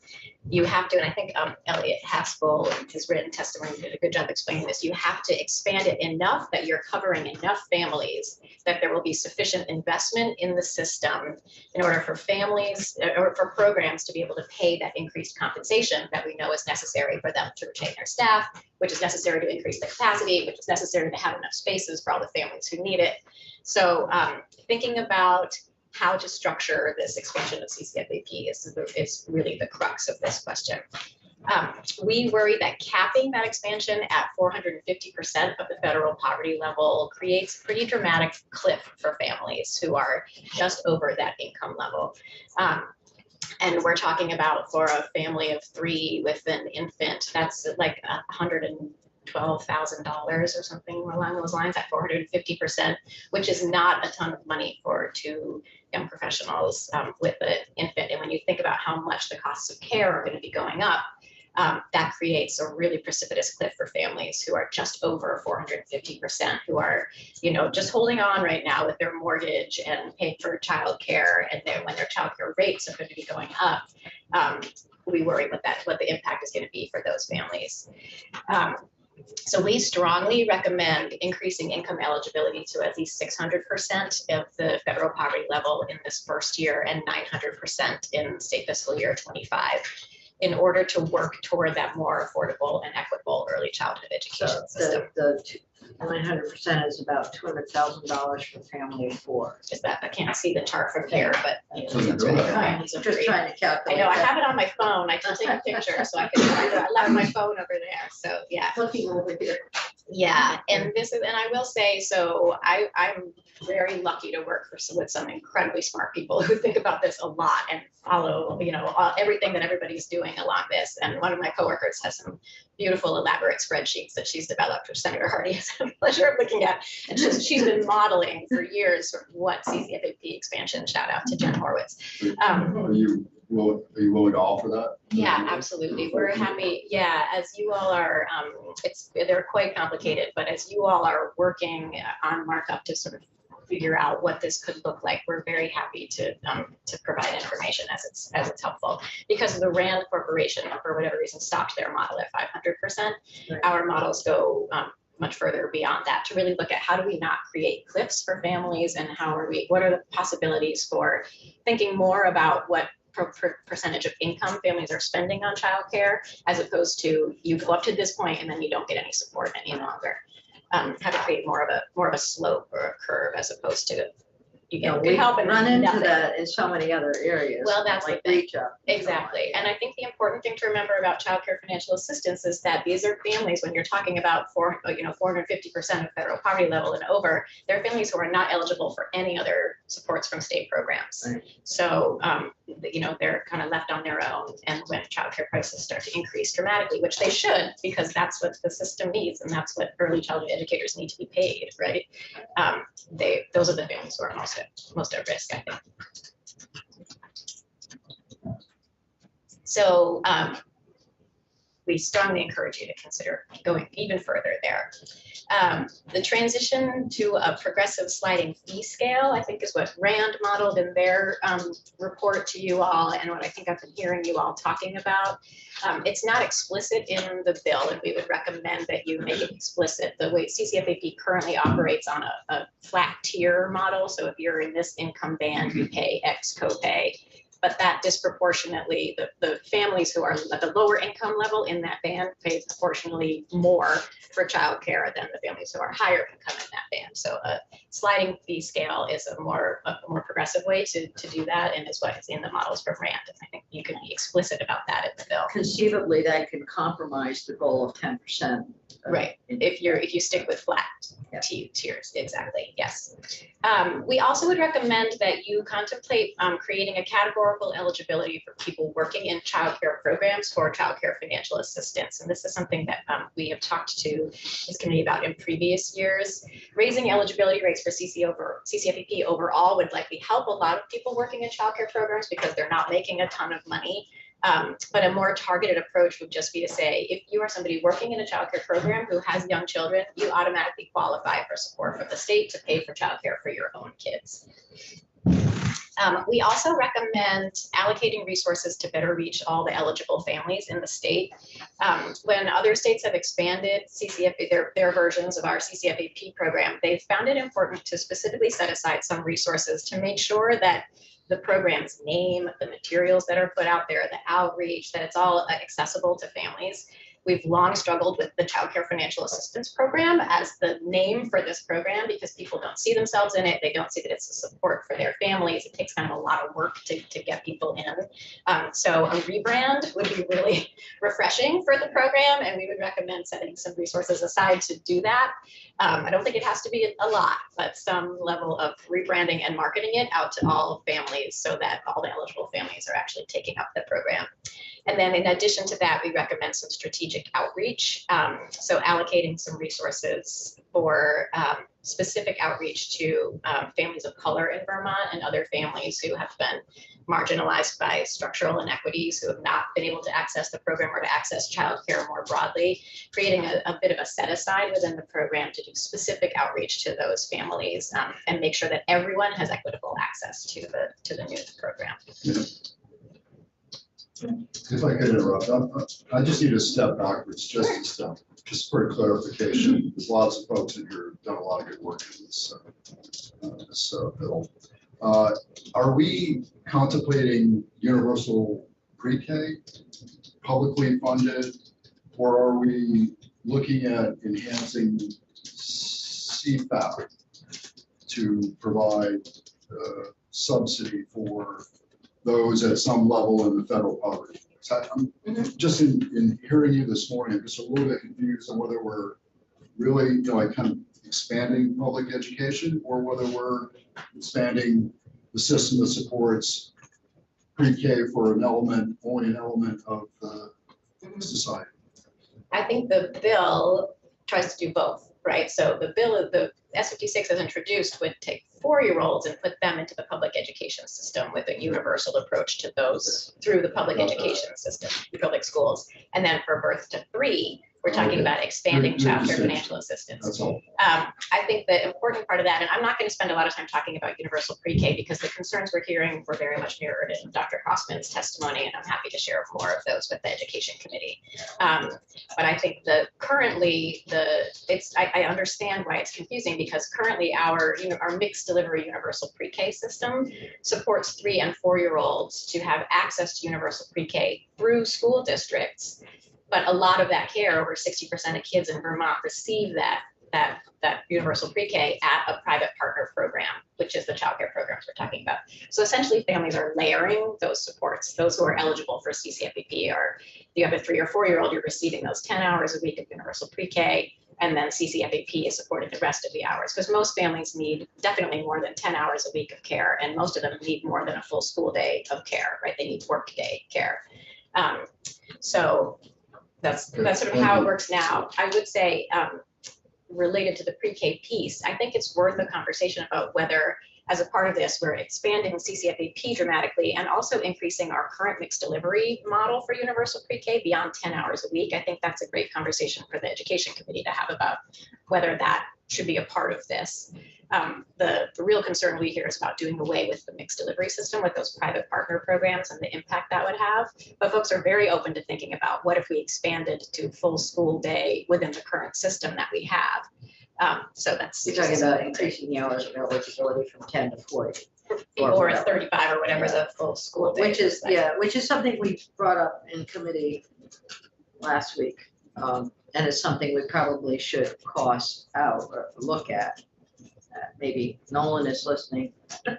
You have to, and I think Elliot Haskell, in his written testimony, did a good job explaining this. You have to expand it enough that you're covering enough families that there will be sufficient investment in the system in order for families or for programs to be able to pay that increased compensation that we know is necessary for them to retain their staff, which is necessary to increase the capacity, which is necessary to have enough spaces for all the families who need it. So thinking about how to structure this expansion of CCFAP is really the crux of this question. We worry that capping that expansion at 450% of the federal poverty level creates a pretty dramatic cliff for families who are just over that income level. And we're talking about, for a family of 3 with an infant, that's like $112,000 or something along those lines at 450%, which is not a ton of money for 2 young professionals with an infant. And when you think about how much the costs of care are going to be going up, that creates a really precipitous cliff for families who are just over 450%, who are, just holding on right now with their mortgage and paying for childcare. And then when their childcare rates are going to be going up, we worry what the impact is going to be for those families. So we strongly recommend increasing income eligibility to at least 600% of the federal poverty level in this first year and 900% in state fiscal year 25. In order to work toward that more affordable and equitable early childhood education system. The 900% is about $200,000 for family of 4. Is that, I can't see the chart from here, but So you're that's doing right. that. Families of Just 3. trying to I calculate. know, I that. have it on my phone. I can take a picture so I can, I left my phone over there. So, yeah. Looking over here. Yeah, and I will say, so I'm very lucky to work with some incredibly smart people who think about this a lot and follow, everything that everybody's doing along this. And one of my coworkers has some beautiful, elaborate spreadsheets that she's developed, which Senator Hardy has had the pleasure of looking at. And she's been modeling for years sort of what CCFAP expansion, shout out to Jen Horwitz. Are you willing to offer that? Yeah, absolutely. We're happy. Yeah, as you all are, they're quite complicated, but as you all are working on markup to sort of figure out what this could look like, we're very happy to provide information as it's helpful. Because the RAND Corporation, for whatever reason, stopped their model at 500%. Right. Our models go much further beyond that to really look at how do we not create cliffs for families, and what are the possibilities for thinking more about what percentage of income families are spending on childcare, as opposed to you go up to this point and then you don't get any support any longer. How to create more of a slope or a curve, as opposed to you get good We help and run into nothing. that in so many other areas. Well, that's like the thing. reach up. Exactly. And I think the important thing to remember about childcare financial assistance is that these are families, when you're talking about 450% of federal poverty level and over, they're families who are not eligible for any other supports from state programs. Right. So, they're kind of left on their own. And when childcare prices start to increase dramatically, which they should, because that's what the system needs, and that's what early childhood educators need to be paid, right? Those are the families who are most at risk, I think. So we strongly encourage you to consider going even further there. The transition to a progressive sliding fee scale, I think, is what RAND modeled in their report to you all, and what I think I've been hearing you all talking about. It's not explicit in the bill, and we would recommend that you make it explicit. The way CCFAP currently operates on a flat tier model, so if you're in this income band, you pay X copay. But that disproportionately, the families who are at the lower income level in that band pay proportionally more for childcare than the families who are higher income in that band. So a sliding fee scale is a more progressive way to do that, and is what is in the models for RAND. And I think you can be explicit about that in the bill. Conceivably, that can compromise the goal of 10%. Right, if you stick with flat tiers, exactly, yes. We also would recommend that you contemplate creating a categorical eligibility for people working in childcare programs for childcare financial assistance. And this is something that we have talked to this committee about in previous years. Raising eligibility rates for CCFAP overall would likely help a lot of people working in childcare programs because they're not making a ton of money. But a more targeted approach would just be to say, if you are somebody working in a childcare program who has young children, you automatically qualify for support from the state to pay for childcare for your own kids. We also recommend allocating resources to better reach all the eligible families in the state. When other states have expanded CCFAP, their versions of our CCFAP program, they've found it important to specifically set aside some resources to make sure that the program's name, the materials that are put out there, the outreach, that it's all accessible to families. We've long struggled with the Child Care Financial Assistance Program as the name for this program because people don't see themselves in it. They don't see that it's a support for their families. It takes kind of a lot of work to get people in. So a rebrand would be really refreshing for the program, and we would recommend setting some resources aside to do that. I don't think it has to be a lot, but some level of rebranding and marketing it out to all families so that all the eligible families are actually taking up the program. And then in addition to that, we recommend some strategic outreach. So allocating some resources for specific outreach to families of color in Vermont and other families who have been marginalized by structural inequities, who have not been able to access the program or to access childcare more broadly, creating a bit of a set aside within the program to do specific outreach to those families and make sure that everyone has equitable access to the new program. If I could interrupt, I just need to step backwards just a step, just for clarification. There's lots of folks in here who've done a lot of good work in this bill. Are we contemplating universal pre-K, publicly funded, or are we looking at enhancing CFAP to provide subsidy for those at some level in the federal poverty? So I'm just in hearing you this morning, I'm just a little bit confused on whether we're really, like kind of expanding public education or whether we're expanding the system that supports pre-K for only an element of society. I think the bill tries to do both, right? So the bill, the S56 as introduced would take 4-year-olds and put them into the public education system with a universal approach to those through the public education system, public schools. And then for birth to 3, we're talking about expanding child care financial assistance. That's all. I think the important part of that, and I'm not going to spend a lot of time talking about universal pre-K because the concerns we're hearing were very much mirrored in Dr. Crossman's testimony, and I'm happy to share more of those with the Education Committee. But I think that currently I understand why it's confusing because currently our mixed delivery universal pre-K system supports 3- and 4-year-olds to have access to universal pre-K through school districts. But a lot of that care, over 60% of kids in Vermont receive that universal pre-K at a private partner program, which is the child care programs we're talking about. So essentially families are layering those supports. Those who are eligible for CCFEP are, if you have a 3- or 4-year-old, you're receiving those 10 hours a week of universal pre-K, and then CCFEP is supporting the rest of the hours because most families need definitely more than 10 hours a week of care, and most of them need more than a full school day of care, right? They need work day care. So that's sort of how it works now. I would say related to the pre-K piece, I think it's worth a conversation about whether as a part of this, we're expanding CCFEP dramatically and also increasing our current mixed delivery model for universal pre-K beyond 10 hours a week. I think that's a great conversation for the Education Committee to have about whether that should be a part of this. The real concern we hear is about doing away with the mixed delivery system with those private partner programs and the impact that would have. But folks are very open to thinking about what if we expanded to full school day within the current system that we have. So that's. You're talking about increasing the hours of eligibility from 10 to 40. Or 35 or whatever the full school day. Which is something we brought up in committee last week. And it's something we probably should cost out or look at. Maybe Nolan is listening. Okay.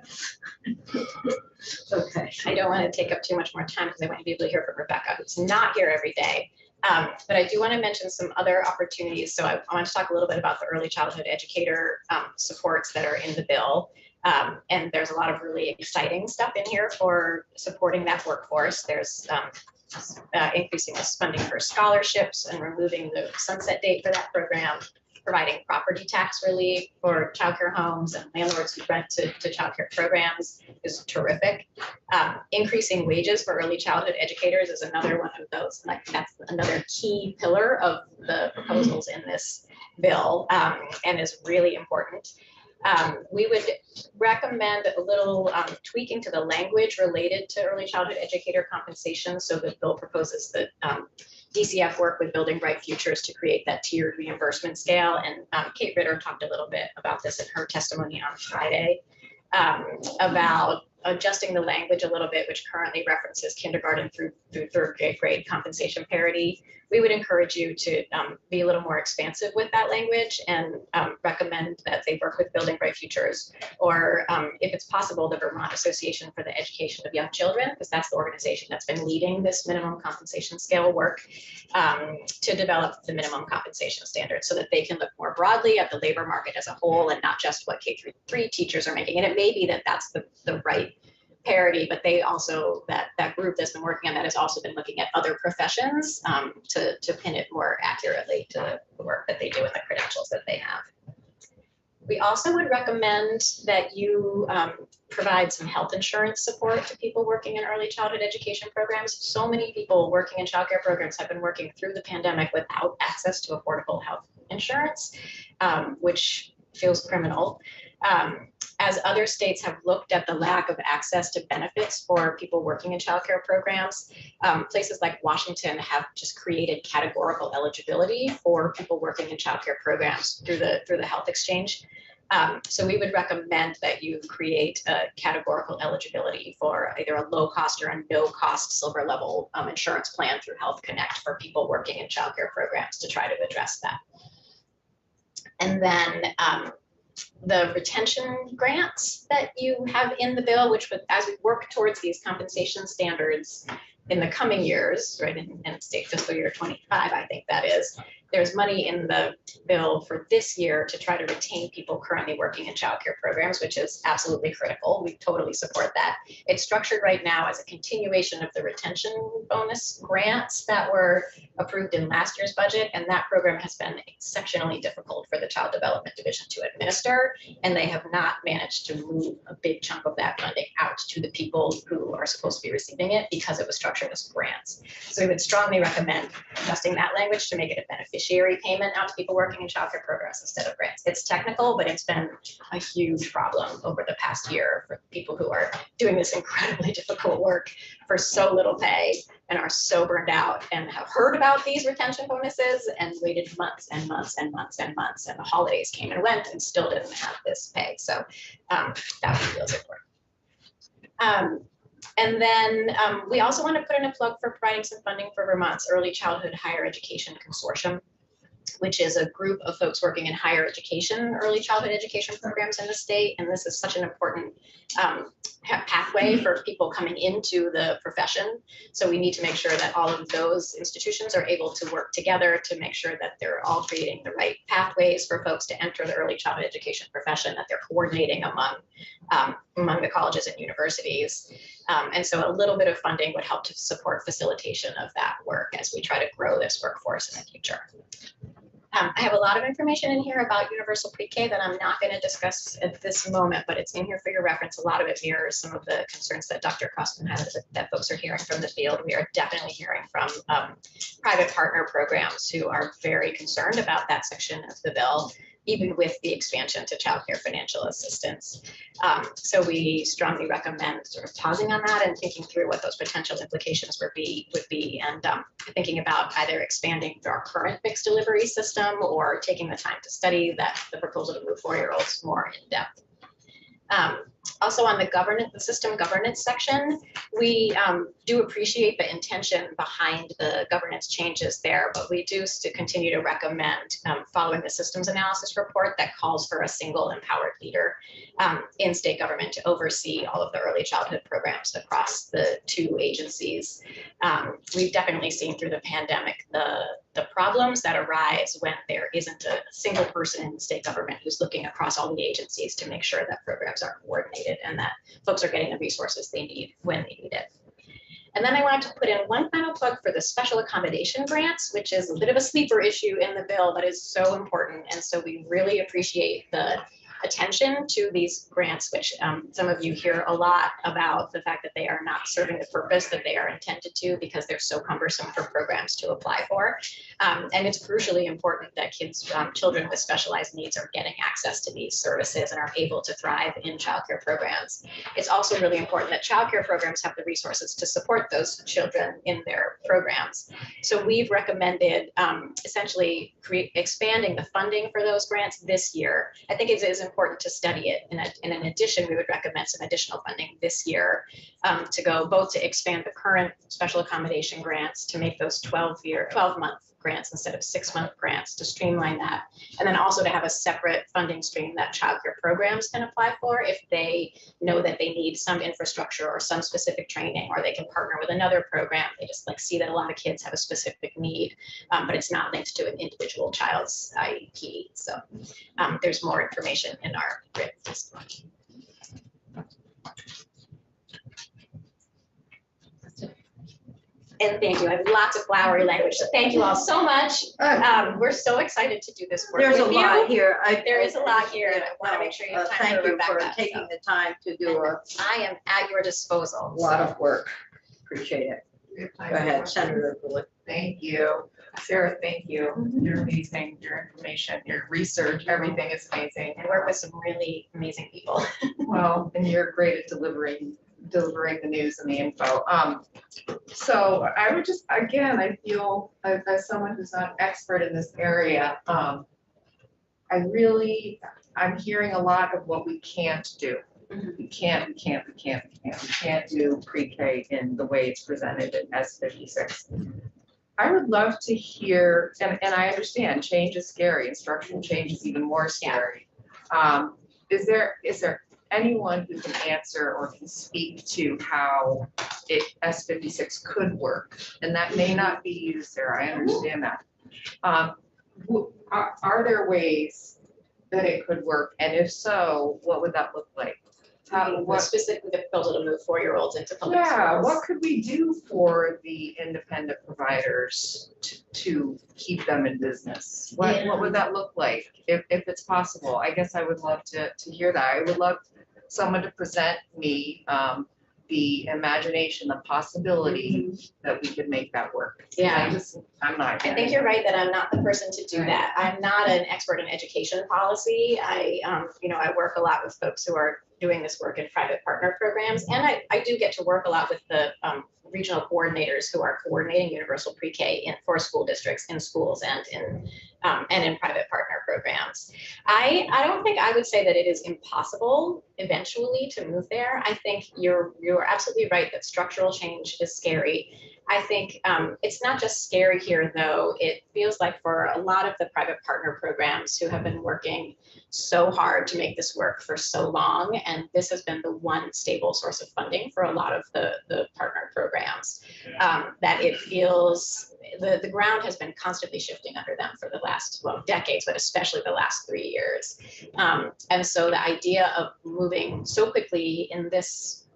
I don't want to take up too much more time because I want to be able to hear from Rebecca, who's not here every day. But I do want to mention some other opportunities. So I want to talk a little bit about the early childhood educator supports that are in the bill. And there's a lot of really exciting stuff in here for supporting that workforce. There's increasing the funding for scholarships and removing the sunset date for that program, providing property tax relief for childcare homes and landlords who rent to childcare programs is terrific. Increasing wages for early childhood educators is another one of those. Like that's another key pillar of the proposals in this bill and is really important. We would recommend a little tweaking to the language related to early childhood educator compensation. So the bill proposes that DCF work with Building Bright Futures to create that tiered reimbursement scale. And Kate Ritter talked a little bit about this in her testimony on Friday about adjusting the language a little bit, which currently references kindergarten through third grade compensation parity. We would encourage you to be a little more expansive with that language and recommend that they work with Building Bright Futures, or if it's possible, the Vermont Association for the Education of Young Children, because that's the organization that's been leading this minimum compensation scale work, to develop the minimum compensation standards so that they can look more broadly at the labor market as a whole and not just what K-3 teachers are making. And it may be that that's the right parity, but they also, that group that's been working on that has also been looking at other professions to pin it more accurately to the work that they do and the credentials that they have. We also would recommend that you provide some health insurance support to people working in early childhood education programs. So many people working in childcare programs have been working through the pandemic without access to affordable health insurance, which feels criminal. As other states have looked at the lack of access to benefits for people working in childcare programs, places like Washington have just created categorical eligibility for people working in childcare programs through the health exchange. So we would recommend that you create a categorical eligibility for either a low cost or a no cost silver level insurance plan through Health Connect for people working in childcare programs to try to address that. And then the retention grants that you have in the bill, which would, as we work towards these compensation standards in the coming years, right, in state fiscal year 25, I think that is, there's money in the bill for this year to try to retain people currently working in childcare programs, which is absolutely critical. We totally support that. It's structured right now as a continuation of the retention bonus grants that were approved in last year's budget, and that program has been exceptionally difficult for the Child Development Division to administer, and they have not managed to move a big chunk of that funding out to the people who are supposed to be receiving it because it was structured as grants. So we would strongly recommend adjusting that language to make it a beneficiary payment out to people working in childcare programs instead of grants. It's technical, but it's been a huge problem over the past year for people who are doing this incredibly difficult work for so little pay and are so burned out and have heard about these retention bonuses and waited months and months and months and months, and the holidays came and went and still didn't have this pay. So that feels important. And then we also want to put in a plug for providing some funding for Vermont's Early Childhood Higher Education Consortium, which is a group of folks working in higher education, early childhood education programs in the state. And this is such an important pathway for people coming into the profession. So we need to make sure that all of those institutions are able to work together to make sure that they're all creating the right pathways for folks to enter the early childhood education profession, that they're coordinating among the colleges and universities. And so a little bit of funding would help to support facilitation of that work as we try to grow this workforce in the future. I have a lot of information in here about universal pre-K that I'm not going to discuss at this moment, but it's in here for your reference. A lot of it mirrors some of the concerns that Dr. Crossman had that folks are hearing from the field. We are definitely hearing from private partner programs who are very concerned about that section of the bill, even with the expansion to childcare financial assistance. So we strongly recommend sort of pausing on that and thinking through what those potential implications would be, and thinking about either expanding our current mixed delivery system or taking the time to study the proposal to move 4-year-olds more in depth. Also on the system governance section, we do appreciate the intention behind the governance changes there, but we do continue to recommend following the systems analysis report that calls for a single empowered leader in state government to oversee all of the early childhood programs across the 2 agencies. We've definitely seen through the pandemic the problems that arise when there isn't a single person in the state government who's looking across all the agencies to make sure that programs are coordinated and that folks are getting the resources they need when they need it. And then I wanted to put in one final plug for the special accommodation grants, which is a bit of a sleeper issue in the bill, but is so important. And so we really appreciate the attention to these grants, which some of you hear a lot about the fact that they are not serving the purpose that they are intended to because they're so cumbersome for programs to apply for. And it's crucially important that children with specialized needs are getting access to these services and are able to thrive in childcare programs. It's also really important that childcare programs have the resources to support those children in their programs. So we've recommended essentially expanding the funding for those grants this year. I think it is important to study it. And in addition, we would recommend some additional funding this year to go both to expand the current special accommodation grants to make those 12-month grants instead of 6-month grants to streamline that. And then also to have a separate funding stream that childcare programs can apply for if they know that they need some infrastructure or some specific training, or they can partner with another program. They just like see that a lot of kids have a specific need, but it's not linked to an individual child's IEP. So there's more information in our written testimony. And thank you. I have lots of flowery language. So thank you all so much. We're so excited to do this work There's a with lot you. here. There is a lot here, and I want to make sure you have time Thank for you for Rebecca. taking the time to do a I am at your disposal. lot of work. Appreciate it. Go ahead, Senator Bullock. Thank you. Sarah, thank you. You're amazing. Your information, your research, everything is amazing. I work with some really amazing people. Well, and you're great at delivering the news and the info. So I would just, again, I feel as someone who's not an expert in this area, I'm hearing a lot of what we can't do. We can't do pre-K in the way it's presented in S56. I would love to hear, and I understand change is scary, and structural change is even more scary. Is there anyone who can answer or can speak to how S56 could work? And that may not be you, Sarah, I understand that. Are there ways that it could work? And if so, what would that look like? What specifically the proposal to move 4-year-olds into public schools? Yeah, what could we do for the independent providers to keep them in business? What would that look like if it's possible? I guess I would love to hear that. I would love someone to present me the imagination, the possibility that we could make that work. Yeah. I'm not. I think you're right that I'm not the person to do that. I'm not an expert in education policy. I work a lot with folks who are doing this work in private partner programs. And I do get to work a lot with the regional coordinators who are coordinating universal pre-K for school districts in schools and in private partner programs. I don't think I would say that it is impossible eventually to move there. I think you're absolutely right that structural change is scary. I think it's not just scary here, though. It feels like for a lot of the private partner programs who have been working so hard to make this work for so long, and this has been the one stable source of funding for a lot of the partner programs, that it feels the ground has been constantly shifting under them for the last decades, but especially the last 3 years. And so the idea of moving so quickly in this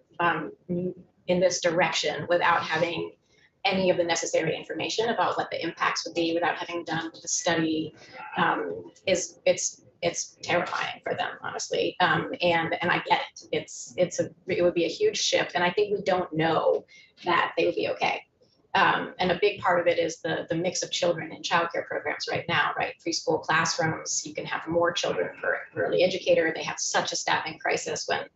direction without having any any information about what the impacts would be, without having done the study, it's terrifying for them, honestly. And I get it. It would be a huge shift, and I think we don't know that they would be okay. And a big part of it is the mix of children in childcare programs right now, right? Preschool classrooms, you can have more children per early educator. They have such a staffing crisis. When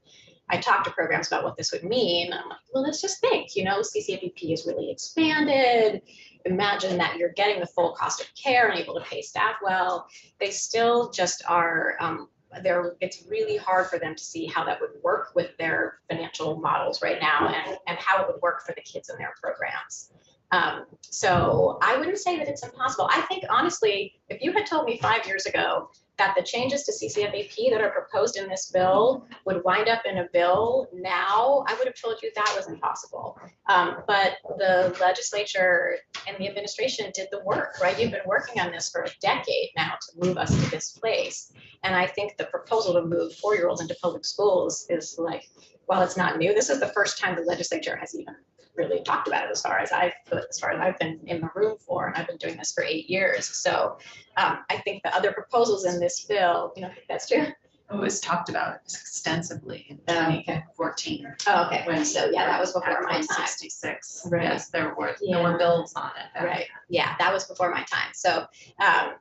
I talk to programs about what this would mean, I'm like, well, let's just think, CCFEP is really expanded. Imagine that you're getting the full cost of care and able to pay staff well. They still just are, it's really hard for them to see how that would work with their financial models right now, and how it would work for the kids in their programs. So I wouldn't say that it's impossible. I think, honestly, if you had told me 5 years ago that the changes to CCFAP that are proposed in this bill would wind up in a bill now, I would have told you that was impossible. But the legislature and the administration did the work, right? You've been working on this for a decade now to move us to this place. And I think the proposal to move 4-year-olds into public schools is like, well, it's not new. This is the first time the legislature has even really talked about it as far as I've been in the room for, and I've been doing this for 8 years. So I think the other proposals in this bill, you know, that's true. It was talked about extensively in 2014. Oh, okay. When So yeah, that was before my time. 66. Right. Yes, there were Yeah. bills on it. Right. Yeah, that was before my time. So,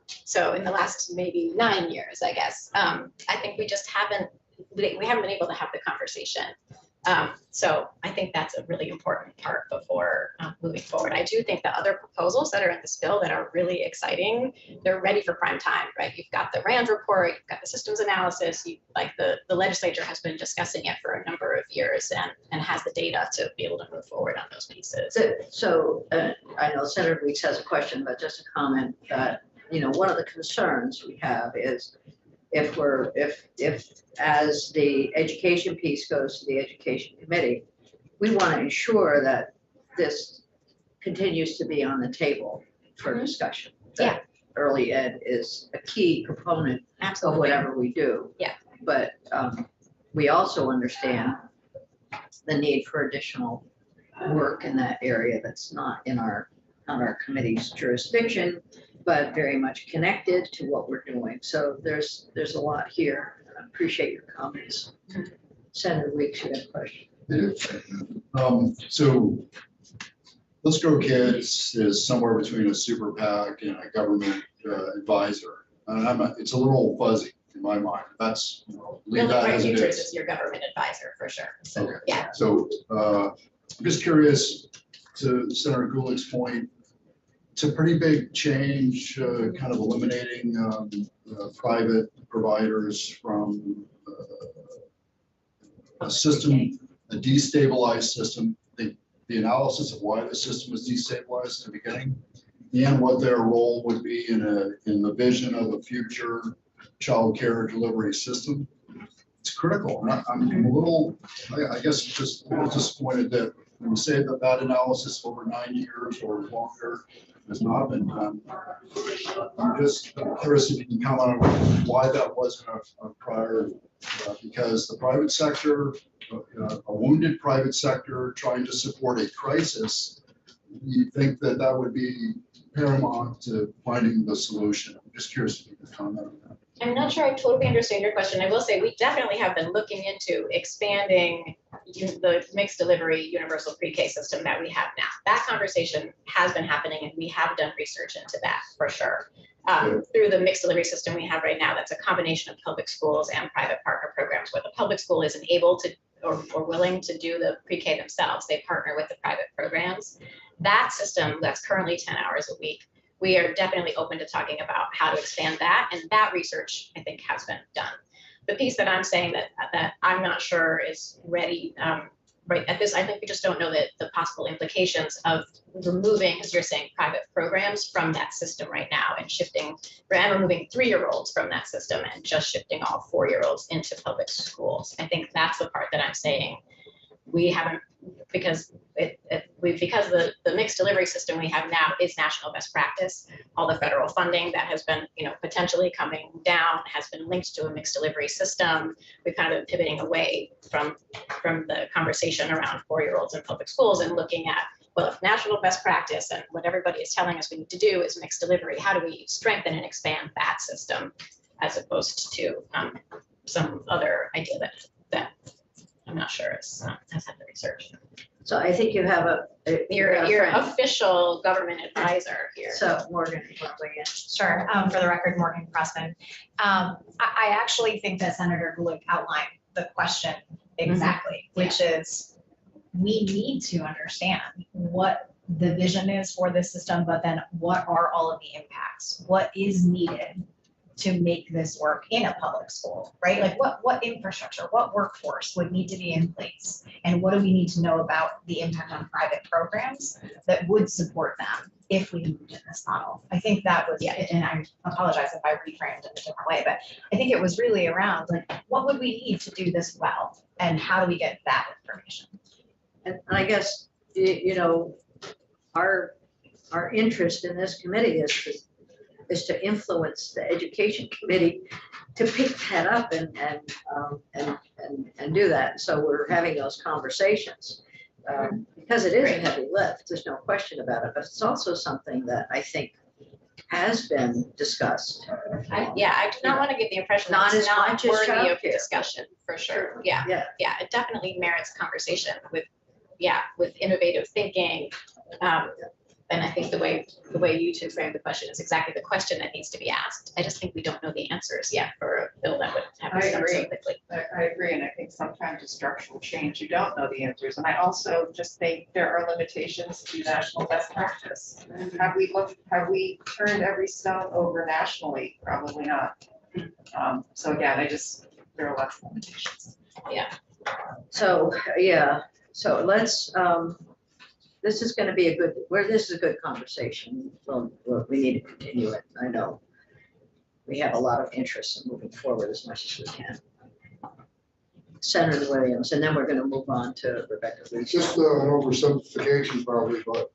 so in the last maybe 9 years, I guess, I think we just haven't been able to have the conversation. So I think that's a really important part before moving forward. I do think the other proposals that are in this bill that are really exciting, they're ready for prime time, right? You've got the RAND report, you've got the systems analysis, the legislature has been discussing it for a number of years and has the data to be able to move forward on those pieces. So I know Senator Weeks has a question, but just a comment that, one of the concerns we have is if as the education piece goes to the education committee, we want to ensure that this continues to be on the table for discussion. That early ed is a key component of whatever we do. Yeah. But we also understand the need for additional work in that area that's not on our committee's jurisdiction, but very much connected to what we're doing. So there's a lot here. I appreciate your comments. Senator Weeks, you have a question. So Let's Grow Kids is somewhere between a super PAC and a government advisor. And it's a little fuzzy in my mind. That's, leave Building that Bright as it Futures is. is your government advisor for sure. So, Okay. yeah. So I'm just curious, to Senator Gulick's point, it's a pretty big change, kind of eliminating private providers from a system, a destabilized system. The analysis of why the system was destabilized in the beginning, and what their role would be in the vision of a future child care delivery system. It's critical. And I'm a little, I guess, just a little disappointed that when you say that analysis over 9 years or longer has not been done. I'm just curious if you can comment on why that wasn't a priority, because the private sector, a wounded private sector trying to support a crisis, you think that would be paramount to finding the solution. I'm just curious if you can comment on that. I'm not sure I totally understand your question. I will say we definitely have been looking into expanding the mixed delivery universal pre-K system that we have now. That conversation has been happening and we have done research into that for sure. Through the mixed delivery system we have right now, that's a combination of public schools and private partner programs where the public school isn't able to or willing to do the pre-K themselves. They partner with the private programs. That system that's currently 10 hours a week, we are definitely open to talking about how to expand that. And that research, I think, has been done. The piece that I'm saying that I'm not sure is ready right at this, I think we just don't know the possible implications of removing, as you're saying, private programs from that system right now and shifting, and removing 3-year-olds from that system and just shifting all 4-year-olds into public schools. I think that's the part that I'm saying we haven't, because the mixed delivery system we have now is national best practice. All the federal funding that has been, potentially coming down has been linked to a mixed delivery system. We've kind of been pivoting away from the conversation around 4-year-olds in public schools and looking at, well, if national best practice and what everybody is telling us we need to do is mixed delivery, how do we strengthen and expand that system as opposed to some other idea that I'm not sure has had the research. So I think you have Your official government advisor here. So Morgan, you want to weigh in? Sure. For the record, Morgan Crossman. I actually think that Senator Gulick outlined the question exactly, which is we need to understand what the vision is for this system, but then what are all of the impacts? What is needed to make this work in a public school, right? Like what infrastructure, what workforce would need to be in place? And what do we need to know about the impact on private programs that would support them if we moved in this model? I think that was, and I apologize if I reframed it a different way, but I think it was really around like, what would we need to do this well? And how do we get that information? And I guess, our interest in this committee is to influence the education committee to pick that up and do that. So we're having those conversations because it is a heavy lift. There's no question about it, but it's also something that I think has been discussed. I do not want to get the impression Not that it's as not much as worthy of childcare. discussion for sure. Yeah. It definitely merits conversation with innovative thinking. And I think the way you two framed the question is exactly the question that needs to be asked. I just think we don't know the answers yet for a bill that would have I us done so agree. quickly. I agree, and I think sometimes with structural change, you don't know the answers, and I also just think there are limitations to national best practice. Have we turned every stone over nationally? Probably not. So again, there are lots of limitations. So, yeah, so let's, this is gonna be this is a good conversation. We need to continue it, I know. We have a lot of interest in moving forward as much as we can. Senator Williams, and then we're gonna move on to Rebecca It's Reese. just an oversimplification probably, but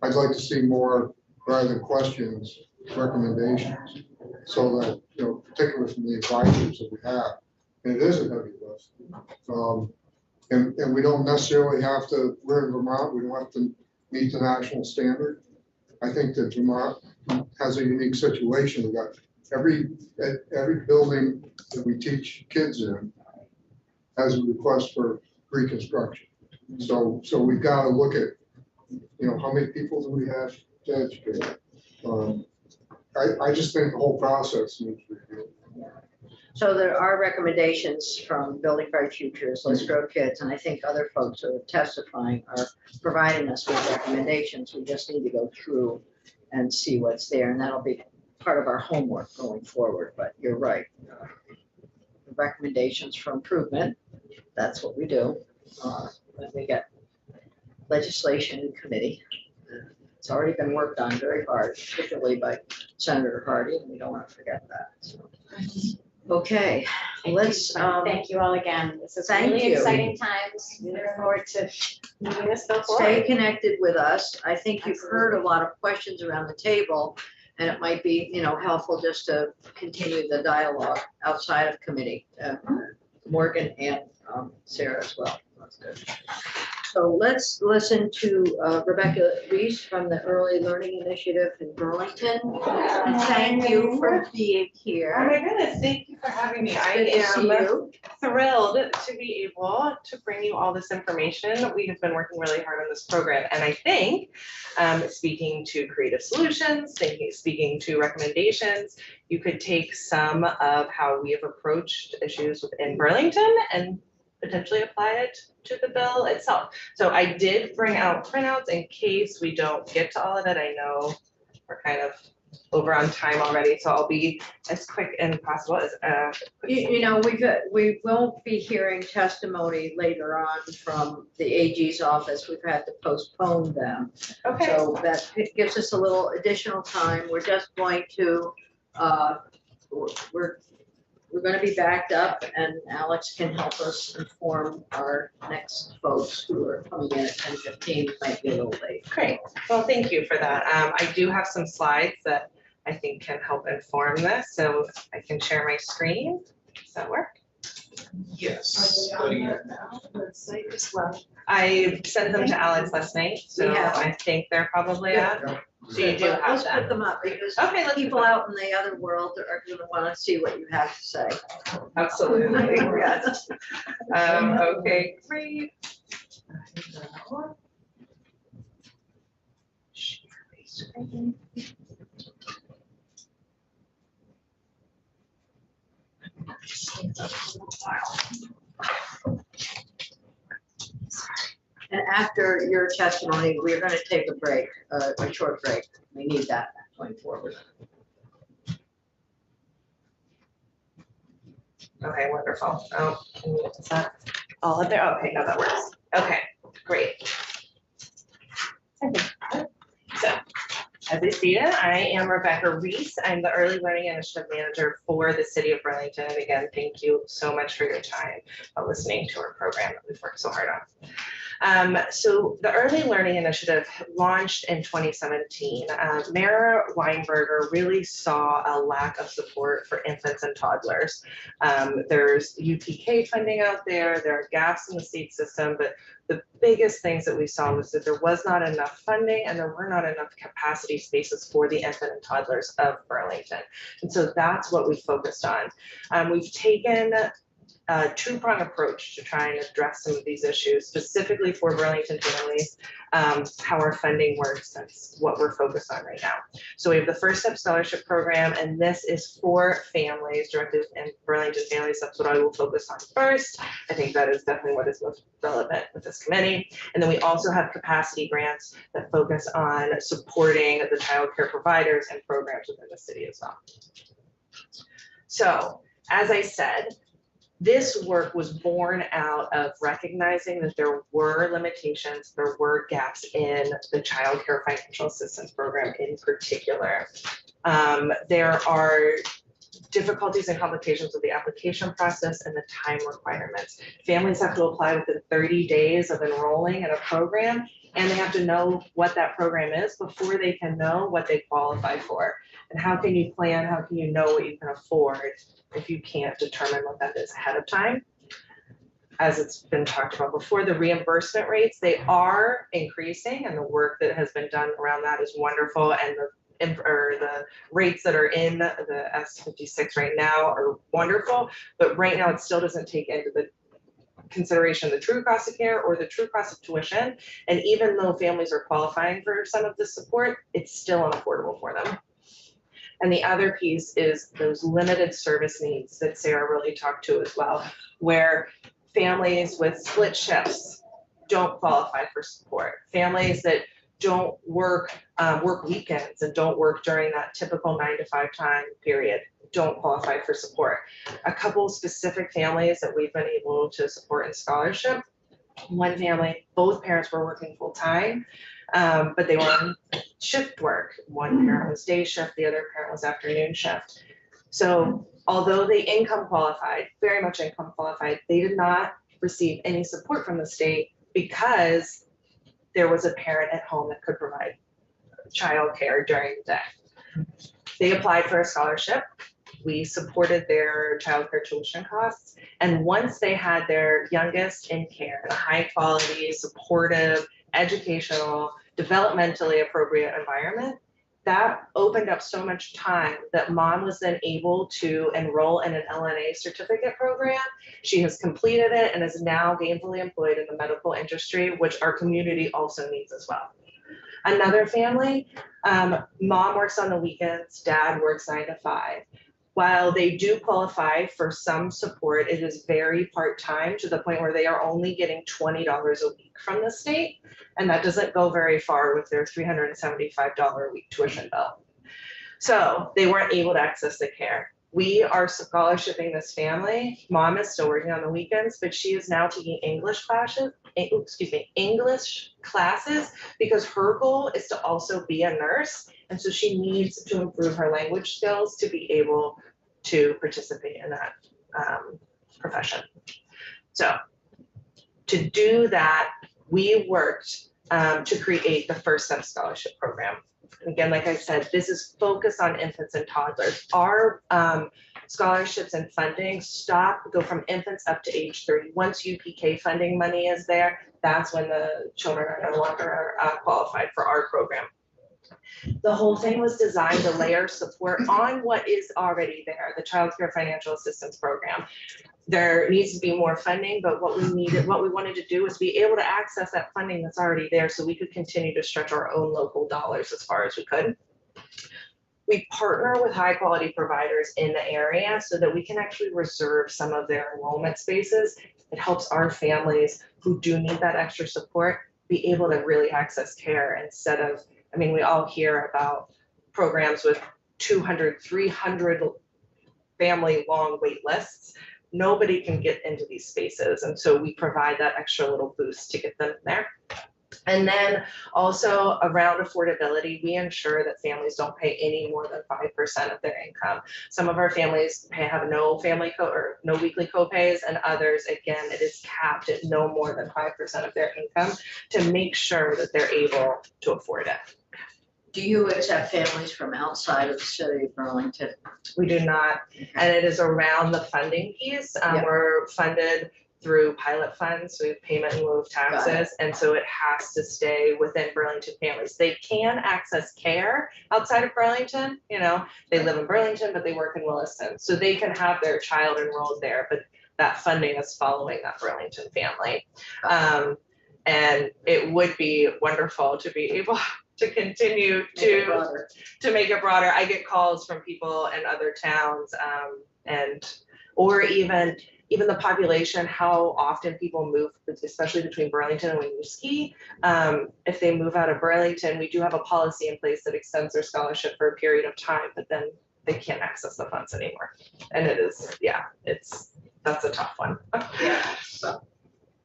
I'd like to see more, rather than questions, recommendations. So that, particularly from the advisors that we have, and it is a heavy lift. And we don't necessarily have to, we're in Vermont, we don't have to meet the national standard. I think that Vermont has a unique situation. We got every building that we teach kids in has a request for reconstruction. So we've got to look at, how many people do we have to educate? I just think the whole process needs reviewed. So there are recommendations from Building Bright Futures, Let's Grow Kids, and I think other folks who are testifying are providing us with recommendations. We just need to go through and see what's there, and that'll be part of our homework going forward, but you're right. Recommendations for improvement, that's what we do. When we get legislation in committee. It's already been worked on very hard, particularly by Senator Hardy, and we don't want to forget that, so. Okay, let's, Thank you all again. This is thank really you. exciting times. We look forward to moving this bill stay forward. connected with us. I think you've heard a lot of questions around the table, and it might be, helpful just to continue the dialogue outside of committee. Morgan and Sarah as well. That's good. So let's listen to Rebecca Reese from the Early Learning Initiative in Burlington. And thank you for being Oh here. my goodness, thank you for having me. I Good to see am you. thrilled to be able to bring you all this information. We have been working really hard on this program, and I think, speaking to creative solutions, speaking to recommendations, you could take some of how we have approached issues within Burlington and potentially apply it to the bill itself. So I did bring out printouts in case we don't get to all of it. I know we're kind of over on time already, so I'll be as quick and possible as We won't be hearing testimony later on from the AG's office. We've had to postpone them. okay. So that it gives us a little additional time. We're just going to, we're going to be backed up, and Alex can help us inform our next folks who are coming in at 10:15, might be a little late. Great, well, thank you for that. I do have some slides that I think can help inform this, so I can share my screen. Does that work? Yes. I sent them to Alex last night, so We have them. I think they're probably Yeah. up. So you do have Let's that. put them up, because Okay, let's people out in the other world are going to want to see what you have to say. Absolutely. Yes. Okay, great. Share my screen. And after your testimony, we're going to take a break, a short break. We need that going forward. Okay, wonderful. Oh, is that all up there? Okay, no, that works. Okay, great. So, as I stated, I am Rebecca Reese. I'm the Early Learning Initiative Manager for the City of Burlington. And again, thank you so much for your time listening to our program that we've worked so hard on. So the Early Learning Initiative launched in 2017. Mayor Weinberger really saw a lack of support for infants and toddlers. There's UPK funding out there, there are gaps in the state system, but the biggest things that we saw was that there was not enough funding and there were not enough capacity spaces for the infant and toddlers of Burlington. And so that's what we focused on. We've taken a two-pronged approach to try and address some of these issues, specifically for Burlington families, how our funding works. That's what we're focused on right now. So we have the First Step Scholarship Program, and this is for families, directly in Burlington families. That's what I will focus on first. I think that is definitely what is most relevant with this committee. And then we also have capacity grants that focus on supporting the childcare providers and programs within the city as well. So, as I said, this work was born out of recognizing that there were limitations, there were gaps in the child care financial assistance program in particular. There are difficulties and complications with the application process and the time requirements. Families have to apply within 30 days of enrolling in a program, and they have to know what that program is before they can know what they qualify for. And how can you plan, how can you know what you can afford if you can't determine what that is ahead of time? As it's been talked about before, the reimbursement rates, they are increasing, and the work that has been done around that is wonderful. And the rates that are in the S56 right now are wonderful, but right now it still doesn't take into the consideration the true cost of care or the true cost of tuition. And even though families are qualifying for some of this support, it's still unaffordable for them. And the other piece is those limited service needs that Sarah really talked to as well, where families with split shifts don't qualify for support. Families that don't work weekends and don't work during that typical 9 to 5 time period don't qualify for support. A couple specific families that we've been able to support in scholarship. One family, both parents were working full time, but they were on shift work. One parent was day shift, the other parent was afternoon shift. So although they income qualified, very much income qualified, they did not receive any support from the state because there was a parent at home that could provide childcare during the day. They applied for a scholarship. We supported their childcare tuition costs. And once they had their youngest in care in a high quality, supportive, educational, developmentally appropriate environment, that opened up so much time that mom was then able to enroll in an LNA certificate program. She has completed it and is now gainfully employed in the medical industry, which our community also needs as well. Another family, mom works on the weekends, dad works 9 to 5. While they do qualify for some support, it is very part-time to the point where they are only getting $20 a week from the state. And that doesn't go very far with their $375 a week tuition bill. So they weren't able to access the care. We are scholarshiping this family. Mom is still working on the weekends, but she is now taking English classes because her goal is to also be a nurse. And so she needs to improve her language skills to be able to participate in that profession. So to do that, we worked to create the First Step Scholarship Program. Again, like I said, this is focused on infants and toddlers. Our scholarships and funding go from infants up to age 3. Once UPK funding money is there, that's when the children are no longer qualified for our program. The whole thing was designed to layer support on what is already there, the Child Care Financial Assistance Program. There needs to be more funding, but what we wanted to do was be able to access that funding that's already there so we could continue to stretch our own local dollars as far as we could. We partner with high quality providers in the area so that we can actually reserve some of their enrollment spaces. It helps our families who do need that extra support be able to really access care instead of, I mean, we all hear about programs with 200, 300 family long wait lists. Nobody can get into these spaces. And so we provide that extra little boost to get them there. And then also around affordability, we ensure that families don't pay any more than 5% of their income. Some of our families have no weekly copays, and others, again, it is capped at no more than 5% of their income to make sure that they're able to afford it. Do you accept families from outside of the city of Burlington? We do not, and it is around the funding piece. We're funded through pilot funds, so we have payment in lieu of taxes, and so it has to stay within Burlington families. They can access care outside of Burlington, you know, they live in Burlington, but they work in Williston, so they can have their child enrolled there, but that funding is following that Burlington family. And it would be wonderful to be able to continue to make it broader. I get calls from people in other towns, or even the population, how often people move, especially between Burlington and Winooski. If they move out of Burlington, we do have a policy in place that extends their scholarship for a period of time, but then they can't access the funds anymore. And it is, that's a tough one. Yeah, so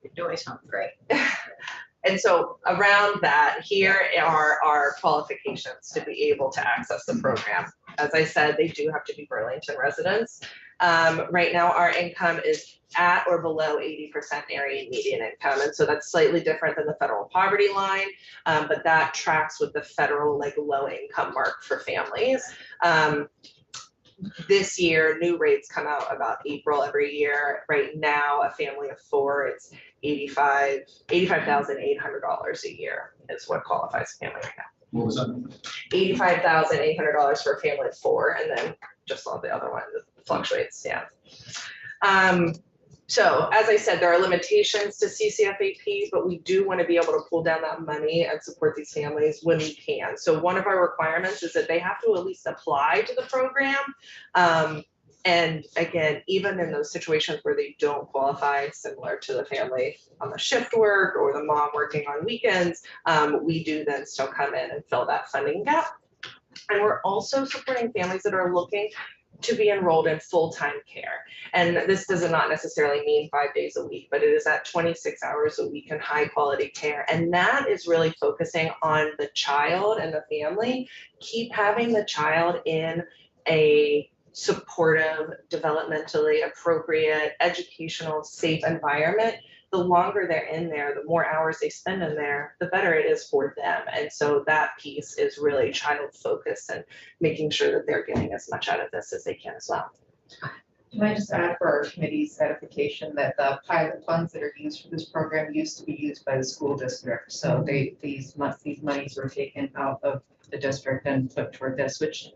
you're doing something great. And so around that, here are our qualifications to be able to access the program. As I said, they do have to be Burlington residents. Right now, our income is at or below 80% area median income. And so that's slightly different than the federal poverty line, but that tracks with the federal low income mark for families. This year, new rates come out about April every year. Right now, a family of 4, it's $85,800 a year is what qualifies a family right now. What was that? $85,800 for a family of 4, and then just all the other ones, it fluctuates, yeah. So as I said, there are limitations to CCFAP, but we do want to be able to pull down that money and support these families when we can. So one of our requirements is that they have to at least apply to the program. And again, even in those situations where they don't qualify, similar to the family on the shift work or the mom working on weekends, we do then still come in and fill that funding gap. And we're also supporting families that are looking to be enrolled in full-time care. And this does not necessarily mean 5 days a week, but it is at 26 hours a week in high quality care. And that is really focusing on the child and the family. Keep having the child in a supportive, developmentally appropriate, educational, safe environment. The longer they're in there, the more hours they spend in there, the better it is for them. And so that piece is really child focused and making sure that they're getting as much out of this as they can as well. Can I just add for our committee's edification that the pilot funds that are used for this program used to be used by the school district. So these monies were taken out of the district and put toward this, which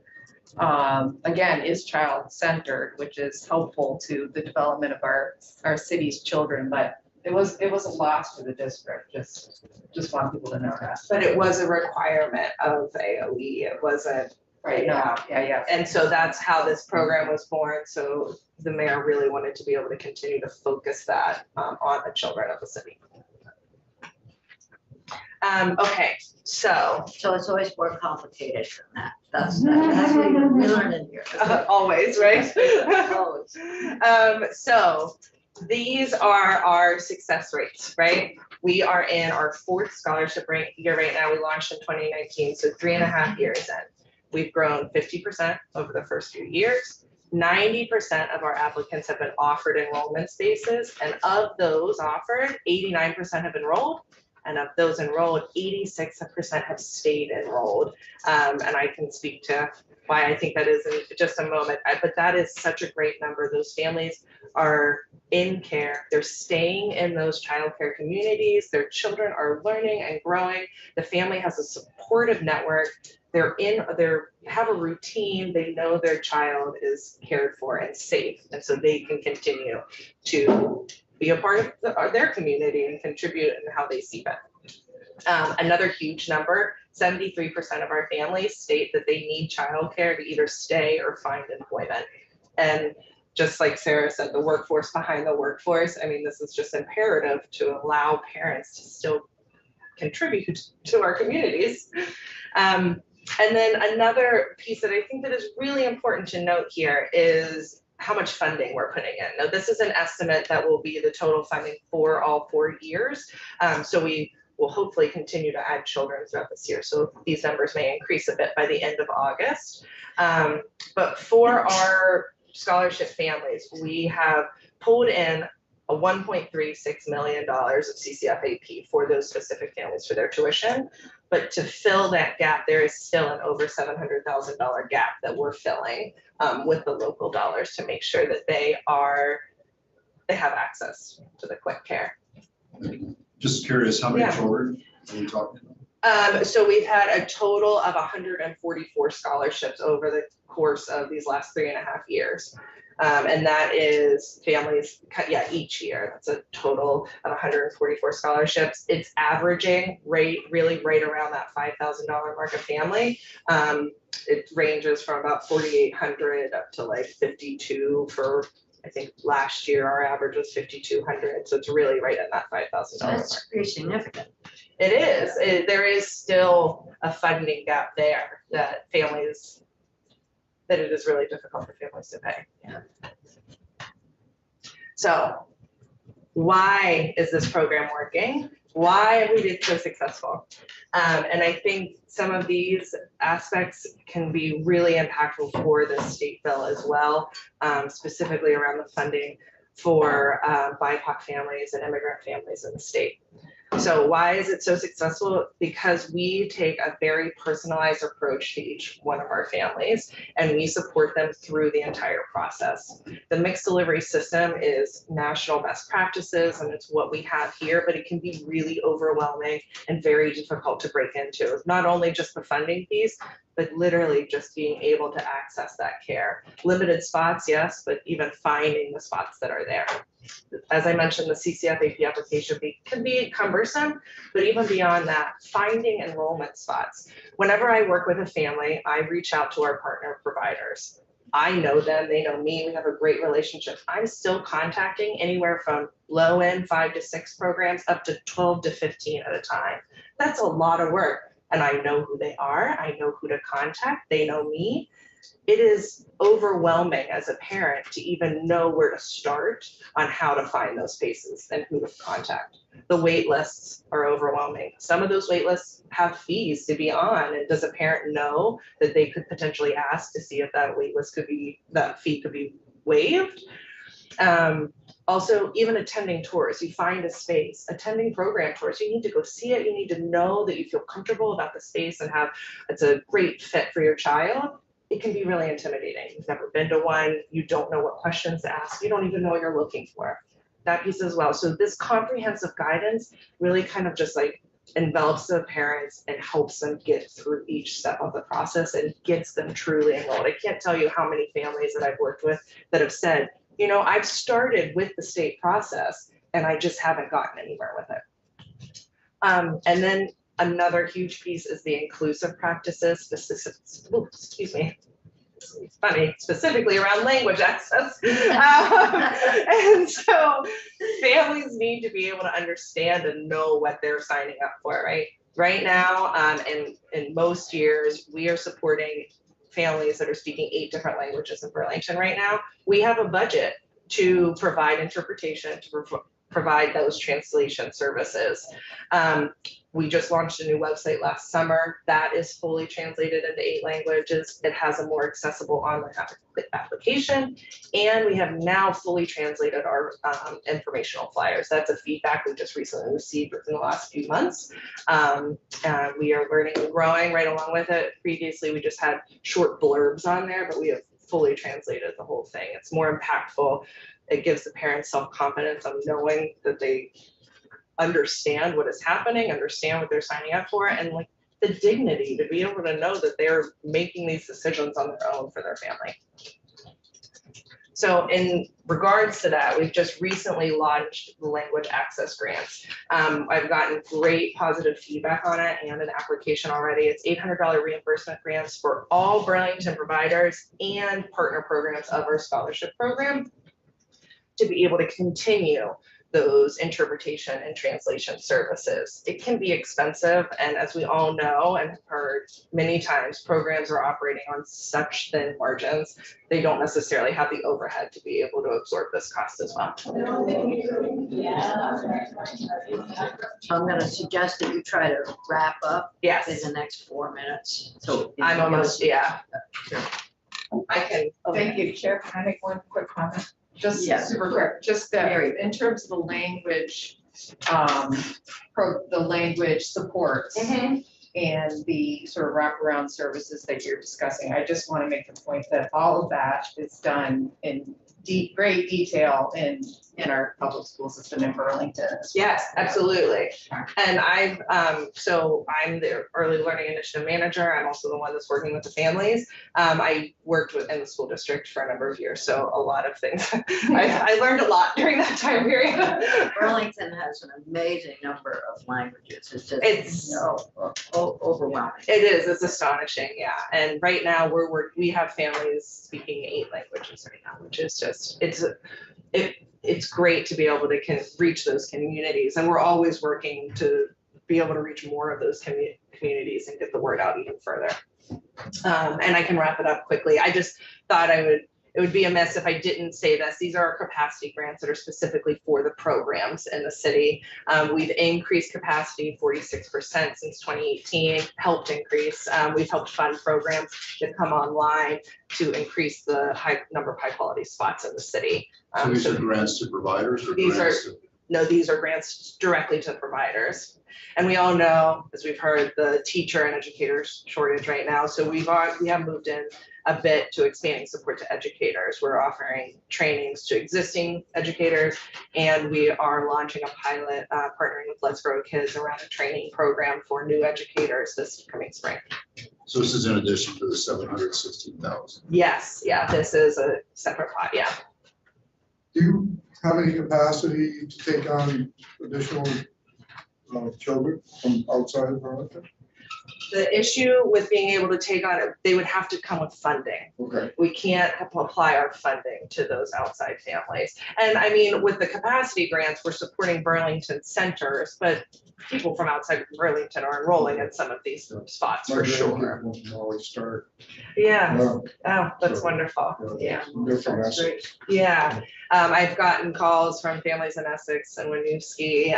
again is child-centered, which is helpful to the development of our city's children. But it was a loss to the district. Just want people to know that. But it was a requirement of AOE. It wasn't Right now, yeah. And so that's how this program was born. So the mayor really wanted to be able to continue to focus that on the children of the city. Okay, so. So it's always more complicated than that. That's what we learned in here. Always, right? Always. So these are our success rates, right? We are in our 4th scholarship year right now. We launched in 2019, so 3.5 years in. We've grown 50% over the first few years. 90% of our applicants have been offered enrollment spaces, and of those offered, 89% have enrolled. And of those enrolled, 86% have stayed enrolled. And I can speak to why I think that is in just a moment, but that is such a great number. Those families are in care. They're staying in those childcare communities. Their children are learning and growing. The family has a supportive network. They have a routine. They know their child is cared for and safe. And so they can continue to be a part of their community and contribute in how they see fit. Another huge number, 73% of our families state that they need childcare to either stay or find employment. And just like Sarah said, the workforce behind the workforce, I mean, this is just imperative to allow parents to still contribute to our communities. And then another piece that I think that is really important to note here is how much funding we're putting in. Now, this is an estimate that will be the total funding for all 4 years. So we will hopefully continue to add children throughout this year. So these numbers may increase a bit by the end of August. But for our scholarship families, we have pulled in a $1.36 million of CCFAP for those specific families for their tuition. But to fill that gap, there is still an over $700,000 gap that we're filling with the local dollars to make sure that they have access to the quick care. Just curious, how many children are we talking about? So we've had a total of 144 scholarships over the course of these last 3.5 years. And that is families, each year. That's a total of 144 scholarships. It's averaging really right around that $5,000 mark a family. It ranges from about 4,800 up to like 52 for, I think last year our average was 5,200. So it's really right at that $5,000 mark. That's pretty significant. It is. There is still a funding gap there that it is really difficult for families to pay. Yeah. So why is this program working? Why have we been so successful? And I think some of these aspects can be really impactful for the state bill as well, specifically around the funding for BIPOC families and immigrant families in the state. So why is it so successful? Because we take a very personalized approach to each one of our families, and we support them through the entire process. The mixed delivery system is national best practices, and it's what we have here, but it can be really overwhelming and very difficult to break into. Not only just the funding piece, but literally just being able to access that care. Limited spots, yes, but even finding the spots that are there. As I mentioned, the CCFAP application can be cumbersome, but even beyond that, finding enrollment spots. Whenever I work with a family, I reach out to our partner providers. I know them, they know me, we have a great relationship. I'm still contacting anywhere from low end 5 to 6 programs up to 12 to 15 at a time. That's a lot of work. And I know who they are, I know who to contact, they know me. It is overwhelming as a parent to even know where to start on how to find those spaces and who to contact. The wait lists are overwhelming. Some of those wait lists have fees to be on, and does a parent know that they could potentially ask to see if that that fee could be waived? Also, even attending tours, you find a space, attending program tours, you need to go see it, you need to know that you feel comfortable about the space and it's a great fit for your child. It can be really intimidating. You've never been to one, you don't know what questions to ask, you don't even know what you're looking for. That piece as well. So this comprehensive guidance really kind of just like envelops the parents and helps them get through each step of the process and gets them truly enrolled. I can't tell you how many families that I've worked with that have said, you know, I've started with the state process and I just haven't gotten anywhere with it. And then another huge piece is the inclusive practices, it's funny, specifically around language access. And so families need to be able to understand and know what they're signing up for, right? Right now, in most years, we are supporting families that are speaking 8 different languages in Burlington right now. We have a budget to provide interpretation, to provide those translation services. We just launched a new website last summer that is fully translated into 8 languages. It has a more accessible online application, and we have now fully translated our informational flyers. That's a feedback we just recently received within the last few months. We are learning and growing right along with it. Previously, we just had short blurbs on there, but we have fully translated the whole thing. It's more impactful. It gives the parents self-confidence of knowing that they understand what is happening, understand what they're signing up for, and like the dignity to be able to know that they're making these decisions on their own for their family. So in regards to that, we've just recently launched the language access grants. I've gotten great positive feedback on it and an application already. It's $800 reimbursement grants for all Burlington providers and partner programs of our scholarship program to be able to continue those interpretation and translation services. It can be expensive, and as we all know and have heard many times, programs are operating on such thin margins, they don't necessarily have the overhead to be able to absorb this cost as well. I'm gonna suggest that you try to wrap up in Yes, the next 4 minutes. So I'm almost, yeah. I can. Thank you, Chair. Can I make one quick comment? Just Yeah. super quick, just that Very. in terms of the language, the language supports and the sort of wraparound services that you're discussing, I just want to make the point that all of that is done in great detail in our public school system in Burlington. as well. Yes, absolutely. And so I'm the early learning initiative manager. I'm also the one that's working with the families. I worked in the school district for a number of years, so a lot of things. I learned a lot during that time period. Burlington has an amazing number of languages. It's just, It's- overwhelming. It is, it's astonishing, yeah. And right now we have families speaking 8 languages right now, which is just, it's great to be able to reach those communities. And we're always working to be able to reach more of those communities and get the word out even further. And I can wrap it up quickly. I just thought it would be amiss if I didn't say this. These are our capacity grants that are specifically for the programs in the city. We've increased capacity 46% since 2018, helped increase. We've helped fund programs that come online to increase the number of high quality spots in the city. So these are grants to providers or These grants to? No, these are grants directly to providers. And we all know, as we've heard, the teacher and educators shortage right now. So we have moved in a bit to expanding support to educators. We're offering trainings to existing educators, and we are launching a pilot partnering with Let's Grow Kids around a training program for new educators this coming spring. So this is in addition to the 716,000. Yes, yeah, this is a separate pot, yeah. Do you have any capacity to take on additional children from outside of Burlington? The issue with being able to take on it, they would have to come with funding. Okay. We can't apply our funding to those outside families. And I mean, with the capacity grants, we're supporting Burlington centers, but people from outside of Burlington are enrolling in some of these spots for sure. Can always start. Yeah, Well, oh, that's So, wonderful. yeah, Yeah, they're from That's Essex. great. yeah. I've gotten calls from families in Essex and Winooski,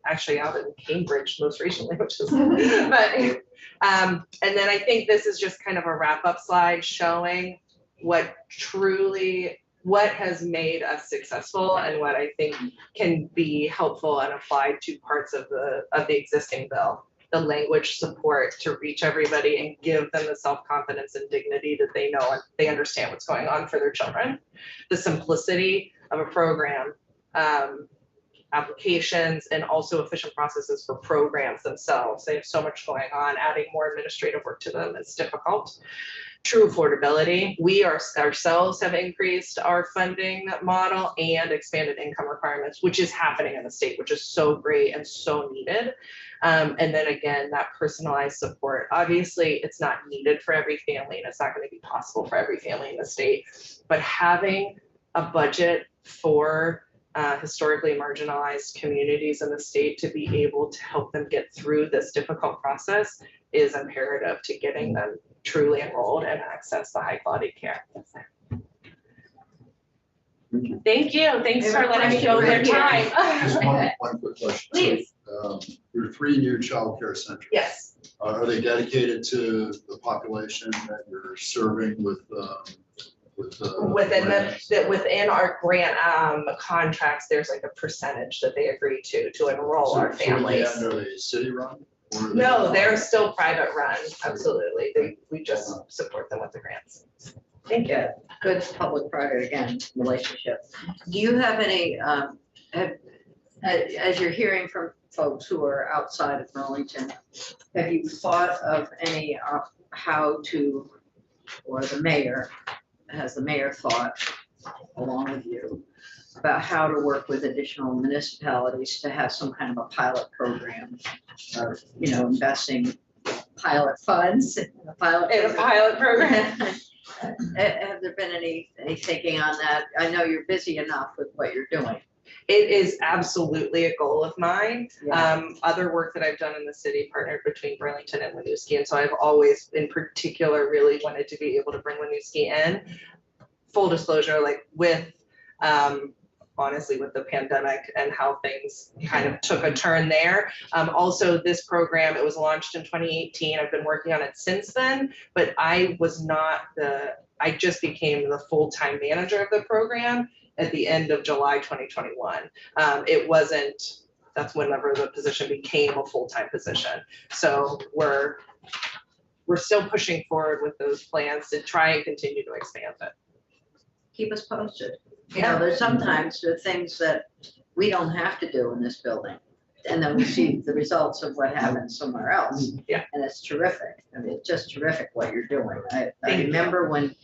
actually out in Cambridge most recently, which is, but, and then I think this is just kind of a wrap-up slide showing what has made us successful and what I think can be helpful and applied to parts of the existing bill. The language support to reach everybody and give them the self-confidence and dignity that they know and they understand what's going on for their children. The simplicity of a program, applications, and also efficient processes for programs themselves. They have so much going on. Adding more administrative work to them is difficult. True affordability. We ourselves have increased our funding model and expanded income requirements, which is happening in the state, which is so great and so needed. And then again, that personalized support. Obviously, it's not needed for every family and it's not going to be possible for every family in the state, but having a budget for historically marginalized communities in the state to be able to help them get through this difficult process is imperative to getting them truly enrolled and access the high quality care. Thank you. Thanks for letting me go over Just time. one quick question. Please. Your 3 new childcare centers. Yes. Are they dedicated to the population that you're serving with? Within our grant contracts, there's like a percentage that they agree to enroll our families. So are they city run? No, they're still private run. Absolutely. We just support them with the grants. Thank you. Good public-private, again, relationship. Do you have any, as you're hearing from folks who are outside of Burlington, have you thought of any, how to, or has the mayor thought, along with you, about how to work with additional municipalities to have some kind of a pilot program of, investing pilot funds in a pilot program. Have there been any thinking on that? I know you're busy enough with what you're doing. It is absolutely a goal of mine. Yeah. Other work that I've done in the city partnered between Burlington and Winooski. And so I've always, in particular, really wanted to be able to bring Winooski in. Full disclosure, like with, honestly, with the pandemic and how things kind of took a turn there. Also, this program, it was launched in 2018. I've been working on it since then, but I just became the full-time manager of the program at the end of July 2021. That's whenever the position became a full-time position. So we're still pushing forward with those plans to try and continue to expand it. keep us posted. You know, there's sometimes there are things that we don't have to do in this building. And then we see the results of what happens somewhere else. Yeah. And it's terrific. I mean, it's just terrific what you're doing. I Thank you. remember when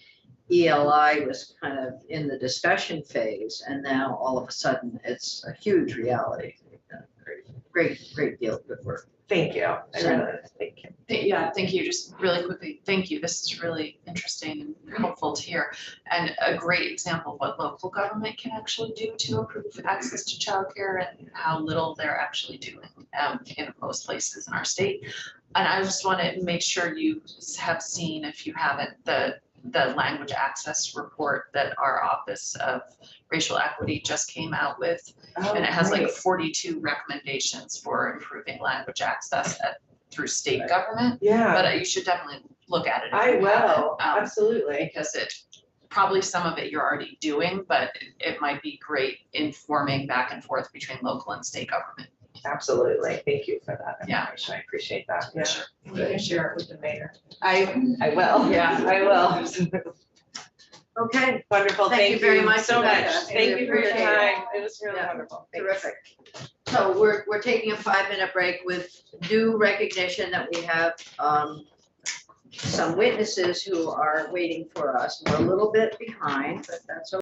ELI was kind of in the discussion phase, and now all of a sudden it's a huge reality. Great deal of good work. Thank you. I really, thank you. Yeah, thank you. Just really quickly, thank you. This is really interesting and helpful to hear. And a great example of what local government can actually do to improve access to childcare and how little they're actually doing in most places in our state. And I just want to make sure you have seen, if you haven't, the language access report that our Office of Racial Equity just came out with. Oh, And it has like great. 42 recommendations for improving language access through state government. Yeah, But you should definitely look at it. if I you will, haven't, absolutely. Because probably some of it you're already doing, but it might be great informing back and forth between local and state government. Absolutely. Thank you for that Yeah. information. I appreciate that. Yeah. Sure. You can share it with the mayor. I will. Yeah. I will. Okay, Wonderful. Thank you very much, so much. Rebecca. Thank you for your Appreciate it. time. It was really Yeah. wonderful. Thank you. terrific. So we're taking a 5-minute break with due recognition that we have some witnesses who are waiting for us. We're a little bit behind, but that's okay.